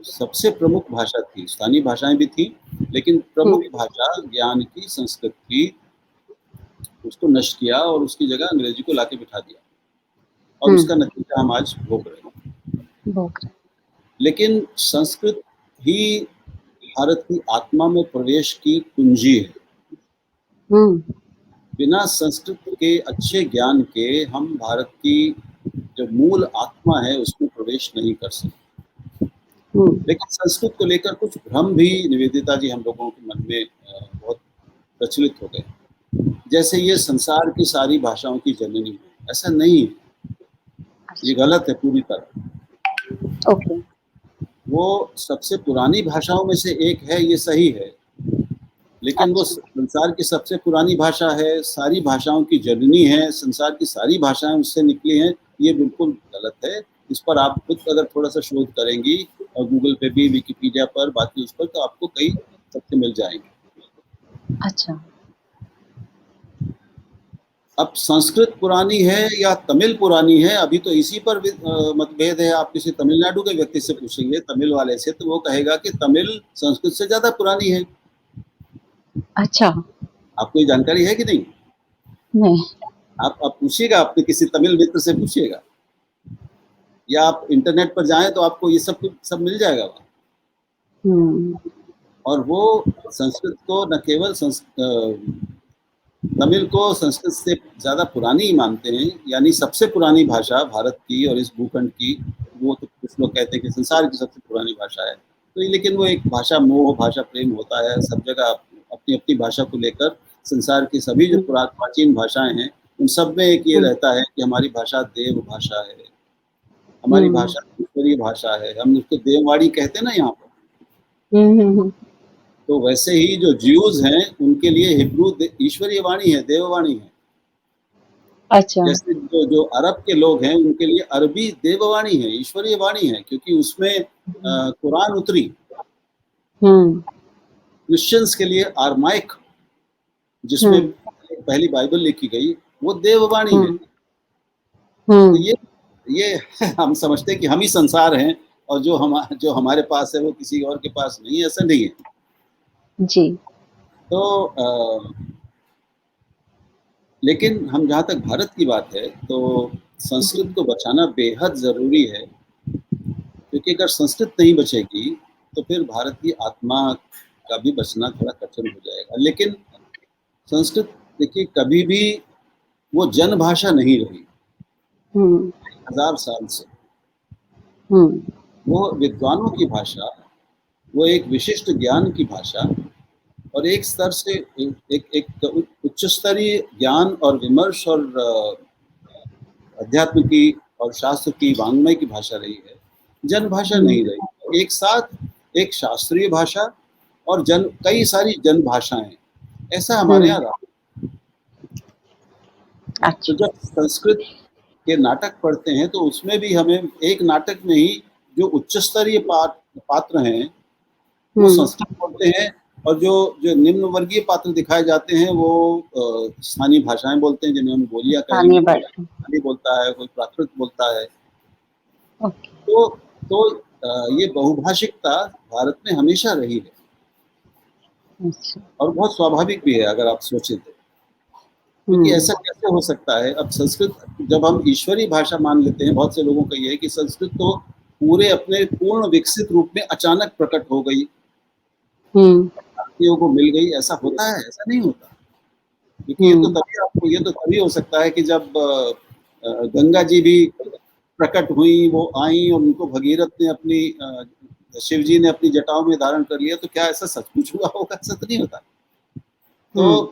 सबसे प्रमुख भाषा थी। स्थानीय भाषाएं भी थी, लेकिन प्रमुख हम्म, भाषा ज्ञान की संस्कृत थी। उसको नष्ट किया और उसकी जगह अंग्रेजी को लाके बिठा दिया, और हम्म। उसका नतीजा हम आज भोग रहे हैं। भोग रहे। लेकिन संस्कृत ही भारत की आत्मा में प्रवेश की कुंजी है। हम्म, बिना संस्कृत के अच्छे ज्ञान के हम भारत की जो मूल आत्मा है उसमें प्रवेश नहीं कर सकते। हम्म। लेकिन संस्कृत को लेकर कुछ भ्रम भी, निवेदिता जी, हम लोगों के मन में बहुत प्रचलित हो गए। जैसे ये संसार की सारी भाषाओं की जननी है, ऐसा नहीं है। ये अच्छा। गलत है पूरी तरह। ओके। वो सबसे पुरानी भाषाओं में से एक है, ये सही है, लेकिन वो अच्छा। संसार की सबसे पुरानी भाषा है, सारी भाषाओं की जननी है, संसार की सारी भाषाएं उससे निकली हैं, ये बिल्कुल गलत है। इस पर आप खुद अगर थोड़ा सा शोध करेंगी, और गूगल पे भी, विकिपीडिया पर, बाकी उस पर, तो आपको कई तथ्य मिल जाएंगे। अच्छा। अब संस्कृत पुरानी है या तमिल पुरानी है, अभी तो इसी पर मतभेद है। आप किसी तमिलनाडु के व्यक्ति से पूछेंगे, तमिल वाले से, तो वो कहेगा कि तमिल संस्कृत से ज्यादा पुरानी है। अच्छा। आपको ये जानकारी है कि नहीं? नहीं। आप पूछिएगा, अपने किसी तमिल मित्र से पूछिएगा, या आप इंटरनेट पर जाएं तो आपको ये सब मिल जाएगा वहाँ। हम्म, और वो संस्कृत को न केवल तमिल को संस्कृत से ज़्यादा पुरानी ही मानते हैं, यानी सबसे पुरानी भाषा भारत की और इस भूखंड की। वो तो कुछ लोग कहते हैं कि संसार की सबसे पुरानी भाषा है। तो लेकिन वो एक भाषा मोह, भाषा प्रेम होता है सब जगह। अपनी अपनी भाषा को लेकर संसार की सभी जो हम्म, प्राचीन भाषाएं हैं, उन सब में एक ये हम्म, रहता है कि हमारी भाषा देव भाषा है, हमारी हम्म, भाषा ईश्वरीय भाषा है। हम उसको देववाणी कहते हैं ना यहाँ पर। हम्म, हम्म। तो वैसे ही जो ज्यूज हैं, उनके लिए हिब्रू ईश्वरीय वाणी है, देववाणी है। अच्छा। जैसे जो जो अरब के लोग हैं, उनके लिए अरबी देववाणी है, ईश्वरीय वाणी है, क्योंकि उसमें कुरान उतरी। हम्म, क्रिश्चियंस के लिए आरमाइक, जिसमें हम्म, पहली बाइबल लिखी गई, वो देववाणी है। हम्म, तो हम्म। ये हम समझते हैं कि हम ही संसार हैं, और जो हमारे पास है वो किसी और के पास नहीं है, ऐसा नहीं है। जी। तो लेकिन हम जहाँ तक भारत की बात है, तो जी। संस्कृत को बचाना बेहद ज़रूरी है, क्योंकि अगर संस्कृत नहीं बचेगी तो फिर भारत की आत्मा का भी बचना थोड़ा कठिन हो जाएगा। लेकिन संस्कृत, देखिए, कभी भी वो जन भाषा नहीं रही। हम्म, 1000 साल से हम्म, वो विद्वानों की भाषा, वो एक विशिष्ट ज्ञान की भाषा, और एक स्तर से एक उच्च स्तरीय ज्ञान और विमर्श और अध्यात्म की और शास्त्र की, वाङ्मय की भाषा रही है। जन भाषा हम्म, नहीं रही। एक साथ एक शास्त्रीय भाषा और कई सारी जन भाषाएं, ऐसा हमारे हम्म। यहाँ रहा। तो अच्छा। जब संस्कृत के नाटक पढ़ते हैं तो उसमें भी हमें एक नाटक में ही जो उच्च स्तरीय पात्र हैं वो हम्म। संस्कृत बोलते हैं, और जो जो निम्न वर्गीय पात्र दिखाए जाते हैं वो स्थानीय भाषाएं बोलते हैं, जिन्हें हम बोलियां स्थानीय कहेंगे। कोई भाषा। हिंदी बोलता है, कोई प्राकृत बोलता है। ओके। तो ये बहुभाषिकता भारत में हमेशा रही है, अच्छा। और बहुत स्वाभाविक भी है अगर आप सोचें तो। क्योंकि हम्म। ऐसा कैसे हो सकता है? अब संस्कृत जब हम ईश्वरीय भाषा मान लेते हैं, बहुत से लोगों का ये है कि संस्कृत तो पूरे अपने पूर्ण विकसित रूप में अचानक प्रकट हो गई, हम्म। भारतीयों को मिल गई। ऐसा होता है? ऐसा नहीं होता। क्योंकि हम्म। ये तो तभी हो सकता है कि जब गंगा जी भी प्रकट हुई, वो आई और उनको भगीरथ ने अपनी शिव जी ने अपनी जटाओं में धारण कर लिया। तो क्या ऐसा सचमुच हुआ होगा? ऐसा तो नहीं होता। तो हम्म।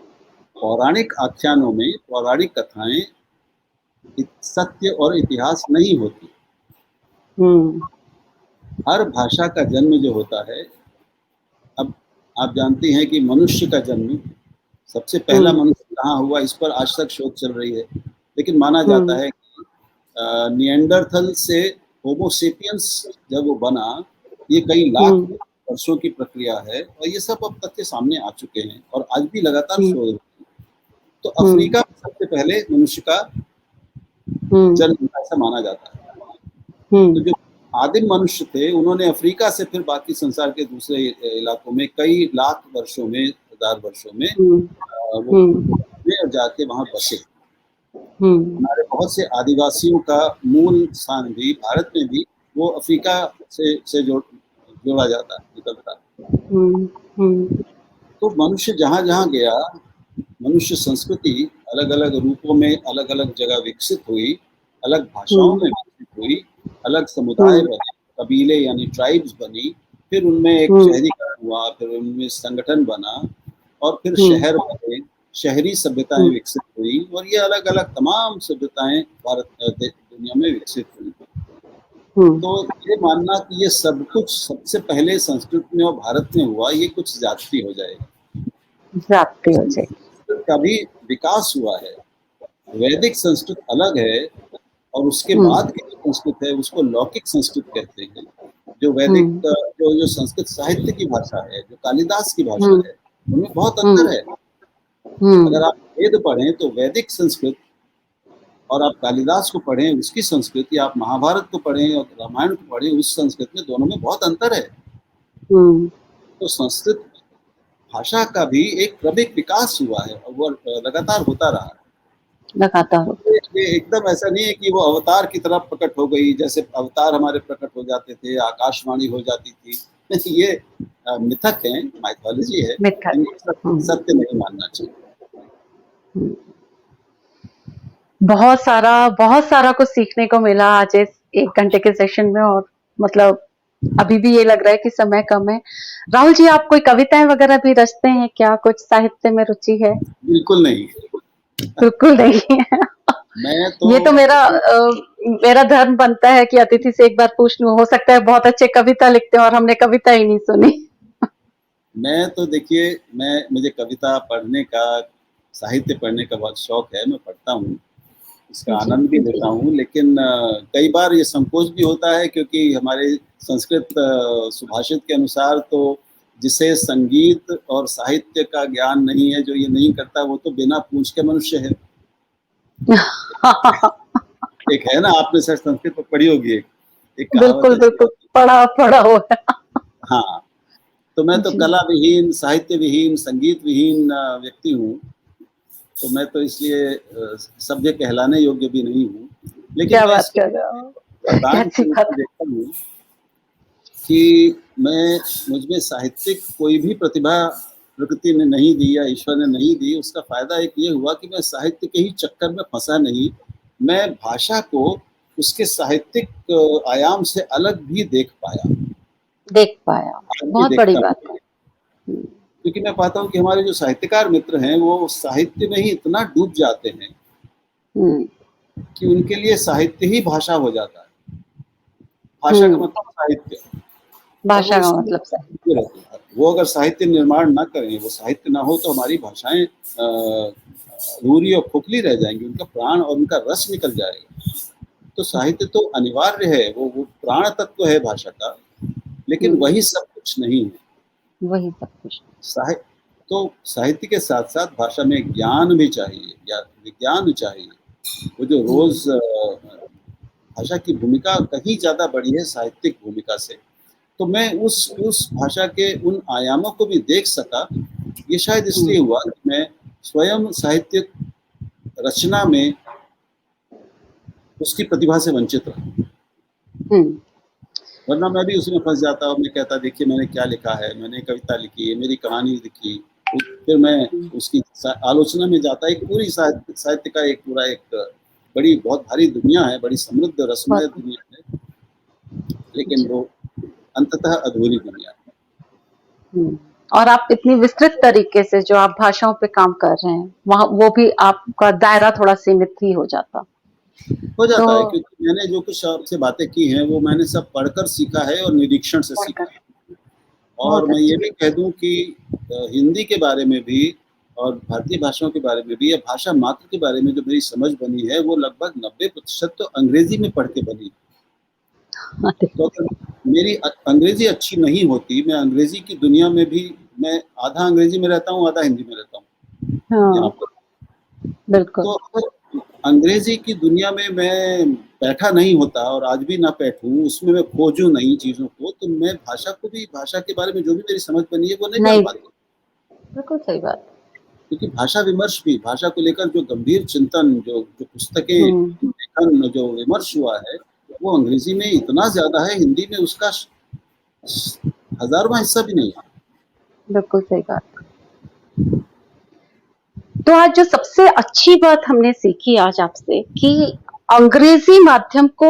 पौराणिक आख्यानों में पौराणिक कथाएं सत्य और इतिहास नहीं होती। हम्म। हर भाषा का जन्म जो होता है, अब आप जानती हैं कि मनुष्य का जन्म, सबसे पहला हम्म। मनुष्य कहाँ हुआ, इस पर आज तक शोध चल रही है। लेकिन माना जाता हम्म। है कि निएंडरथल से होमोसेपियंस जब वो बना, ये कई लाख हम्म। वर्षों की प्रक्रिया है, और ये सब अब तथ्य सामने आ चुके हैं और आज भी लगातार हम्म। शोध। तो हम्म। अफ्रीका में सबसे पहले मनुष्य का हम्म। जन्म हुआ, ऐसा माना जाता है। तो हम्म। जो आदिम मनुष्य थे, उन्होंने अफ्रीका से फिर बाकी संसार के दूसरे इलाकों में कई लाख वर्षों में, हजार वर्षों में हम्म। वो हम्म। और जाके वहां बसे। हम्म। हमारे बहुत से आदिवासियों का मूल स्थान भी भारत में भी वो अफ्रीका से जोड़ा जाता है, निकलता है। हम्म। हम्म। तो मनुष्य जहाँ जहाँ गया, मनुष्य संस्कृति अलग अलग रूपों में अलग अलग जगह विकसित हुई, अलग भाषाओं हम्म। में विकसित हुई, अलग समुदाय हम्म। बने, कबीले यानी ट्राइब्स बनी। फिर उनमें एक हम्म। शहरीकरण हुआ, फिर उनमें संगठन बना, और फिर हम्म। शहर बने, शहरी सभ्यताएं हम्म। विकसित हुई, और ये अलग अलग तमाम सभ्यताएं दुनिया में विकसित हुई। हम्म। तो ये मानना कि ये सब कुछ सबसे पहले संस्कृत में और भारत में हुआ, ये कुछ ज्यादती हो जाएगी। जाती हो जाएगी। संस्कृत का भी विकास हुआ है। वैदिक संस्कृत अलग है, और उसके हम्म। बाद की जो संस्कृत है उसको लौकिक संस्कृत कहते हैं। जो वैदिक हम्म। जो संस्कृत साहित्य की भाषा है, जो कालिदास की भाषा हम्म। है, उनमें बहुत हम्म। अंतर है। हम्म। अगर आप वेद पढ़ें तो वैदिक संस्कृत, और आप कालिदास को पढ़ें उसकी संस्कृत, या आप महाभारत को पढ़ें और रामायण को पढ़ें उस संस्कृत में, दोनों में बहुत अंतर है। हम्म। तो संस्कृत भाषा का भी एक क्रमिक विकास हुआ है, और वो लगातार होता रहा है। लगातार होता ये एकदम ऐसा नहीं है कि वो अवतार की तरह प्रकट हो गई, जैसे अवतार हमारे प्रकट हो जाते थे, आकाशवाणी हो जाती थी। ये मिथक है, माइथोलॉजी है, मिथक। इनको हम्म। सत्य नहीं मानना चाहिए। हम्म। बहुत सारा कुछ सीखने को मिला आज इस 1 घंटे के सेशन में, और मतलब अभी भी ये लग रहा है कि समय कम है। राहुल जी, आप कोई कविताएं वगैरह भी रचते हैं क्या? कुछ साहित्य में रुचि है? बिल्कुल नहीं। बिल्कुल नहीं है। मैं तो ये तो मेरा धर्म बनता है कि अतिथि से एक बार पूछ लूं, हो सकता है बहुत अच्छे कविता लिखते हो और हमने कविता ही नहीं सुनी। देखिए, मुझे कविता पढ़ने का, साहित्य पढ़ने का बहुत शौक है। मैं पढ़ता हूँ, इसका जी। आनंद भी लेता हूँ, लेकिन कई बार ये संकोच भी होता है, क्योंकि हमारे संस्कृत सुभाषित के अनुसार तो जिसे संगीत और साहित्य का ज्ञान नहीं है, जो ये नहीं करता, वो तो बिना पूंछ के मनुष्य है। एक है ना, आपने शायद संस्कृत में पढ़ी होगी, एक कहावत बिल्कुल ऐसी बिल्कुल, होती पढ़ा हुआ है। है। हाँ, तो मैं तो जी। कला विहीन, साहित्य विहीन, संगीत विहीन व्यक्ति हूँ। तो मैं तो इसलिए सभ्य कहलाने योग्य भी नहीं हूँ। लेकिन क्या मैं बात इसको कर रहे हो? वरदान कैसी के रूप बात? में देखता हूँ कि मुझमें साहित्यिक कोई भी प्रतिभा प्रकृति ने नहीं दी, या ईश्वर ने नहीं दी। उसका फायदा एक ये हुआ कि मैं साहित्य के ही चक्कर में फंसा नहीं, मैं भाषा को उसके साहित्यिक आयाम से अलग भी देख पाया, देख पाया। आज भी बहुत बड़ी देखता बात हूँ। है। हम्म। क्योंकि मैं पाता हूँ कि हमारे जो साहित्यकार मित्र हैं, वो साहित्य में ही इतना डूब जाते हैं हम्म। कि उनके लिए साहित्य ही भाषा हो जाता है। भाषा का हम्म। मतलब साहित्य, और वो भाषा का इसी में मतलब सही। डूबे रहते हैं। वो अगर साहित्य निर्माण ना करें, वो साहित्य ना हो, तो हमारी भाषाएं अधूरी और खोखली रह जाएंगी, उनका प्राण और उनका रस निकल जाएगा। तो साहित्य तो अनिवार्य है, वो प्राण तत्व है भाषा का, लेकिन वही सब कुछ नहीं है। वही सब कुछ। साहित्य तो साहित्य के साथ साथ भाषा में ज्ञान भी चाहिए, विज्ञान चाहिए। वो जो रोज भाषा की भूमिका कहीं ज़्यादा बड़ी है साहित्यिक भूमिका से। तो मैं उस भाषा के उन आयामों को भी देख सका, ये शायद इसलिए हुआ कि मैं स्वयं साहित्यिक रचना में उसकी प्रतिभा से वंचित रहा। वरना मैं भी उसमें फंस जाता और मैं कहता देखिए मैंने क्या लिखा है, मैंने कविता लिखी है, मेरी कहानी लिखी, फिर मैं उसकी आलोचना में जाता। एक पूरी साहित्य का एक पूरा एक बड़ी बहुत भारी दुनिया है, बड़ी समृद्ध रसमय दुनिया है, लेकिन वो अंततः अधूरी दुनिया है। और आप इतनी विस्तृत तरीके से जो आप भाषाओं पे काम कर रहे हैं, वहाँ वो भी आपका दायरा थोड़ा सीमित ही हो जाता है, तो, क्योंकि मैंने जो कुछ आपसे बातें की हैं वो मैंने सब पढ़कर सीखा है और निरीक्षण से सीखा है। और मैं ये भी कह दूं कि हिंदी के बारे में भी और भारतीय भाषाओं के बारे में भी या भाषा मात्र के बारे में जो मेरी समझ बनी है वो लगभग 90% तो अंग्रेजी में पढ़ के बनी। तो अगर मेरी अंग्रेजी अच्छी नहीं होती, मैं अंग्रेजी की दुनिया में भी, मैं आधा अंग्रेजी में रहता हूँ, आधा हिंदी में रहता हूँ। हाँ, बिल्कुल। तो अंग्रेजी की दुनिया में मैं बैठा नहीं होता और आज भी ना बैठूं, उसमें मैं खोजूं नई चीजों को, तो मैं भाषा को भी, भाषा के बारे में जो भी मेरी समझ बनी है वो नहीं बन पाती। बिल्कुल सही बात। क्योंकि भाषा विमर्श भी, भाषा को लेकर जो गंभीर चिंतन, जो पुस्तकें, लेखन, जो विमर्श हुआ है, वो अंग्रेजी में इतना ज्यादा है, हिंदी में उसका 1000वां हिस्सा भी नहीं है। बिल्कुल सही बात। तो आज जो सबसे अच्छी बात हमने सीखी आज आपसे कि अंग्रेजी माध्यम को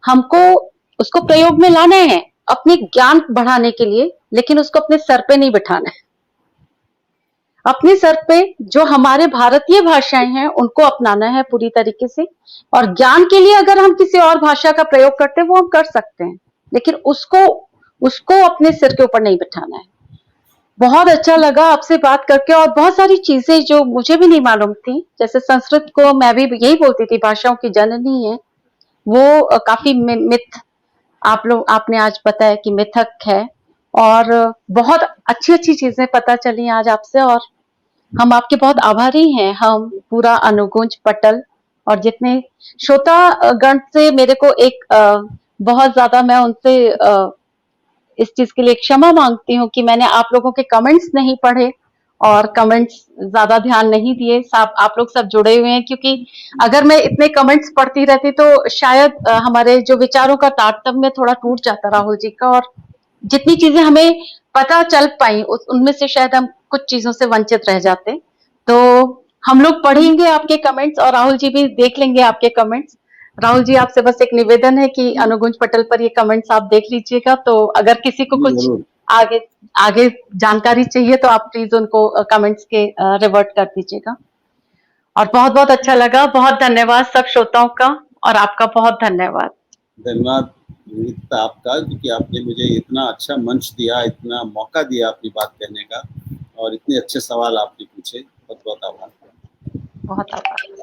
हमको उसको प्रयोग में लाना है अपने ज्ञान बढ़ाने के लिए, लेकिन उसको अपने सर पे नहीं बिठाना है। अपने सर पे जो हमारे भारतीय भाषाएं हैं उनको अपनाना है पूरी तरीके से, और ज्ञान के लिए अगर हम किसी और भाषा का प्रयोग करते हैं वो हम कर सकते हैं, लेकिन उसको अपने सिर के ऊपर नहीं बिठाना है। बहुत अच्छा लगा आपसे बात करके, और बहुत सारी चीजें जो मुझे भी नहीं मालूम थी, जैसे संस्कृत को मैं भी यही बोलती थी भाषाओं की जननी है, वो काफी मिथ आपने आज बताया कि मिथक है, और बहुत अच्छी अच्छी चीजें पता चली आज आपसे, और हम आपके बहुत आभारी हैं। हम पूरा अनुगुंज पटल और जितने श्रोता गण से मेरे को एक बहुत ज्यादा मैं उनसे इस चीज के लिए क्षमा मांगती हूँ कि मैंने आप लोगों के कमेंट्स नहीं पढ़े और कमेंट्स ज्यादा ध्यान नहीं दिए। आप लोग सब जुड़े हुए हैं, क्योंकि अगर मैं इतने कमेंट्स पढ़ती रहती तो शायद हमारे जो विचारों का तारतम्य थोड़ा टूट जाता राहुल जी का, और जितनी चीजें हमें पता चल पाई उनमें से शायद हम कुछ चीजों से वंचित रह जाते। तो हम लोग पढ़ेंगे आपके कमेंट्स और राहुल जी भी देख लेंगे आपके कमेंट्स। राहुल जी आपसे बस एक निवेदन है कि अनुगुंज पटल पर ये कमेंट्स आप देख लीजिएगा, तो अगर किसी को कुछ आगे आगे जानकारी चाहिए तो आप प्लीज उनको कमेंट्स के रिवर्ट कर दीजिएगा। और बहुत बहुत अच्छा लगा, बहुत धन्यवाद सब श्रोताओं का, और आपका बहुत धन्यवाद। धन्यवाद आपका, क्योंकि आपने मुझे इतना अच्छा मंच दिया, इतना मौका दिया अपनी बात कहने का, और इतने अच्छे सवाल आपने पूछे। बहुत बहुत आभार। बहुत आभार।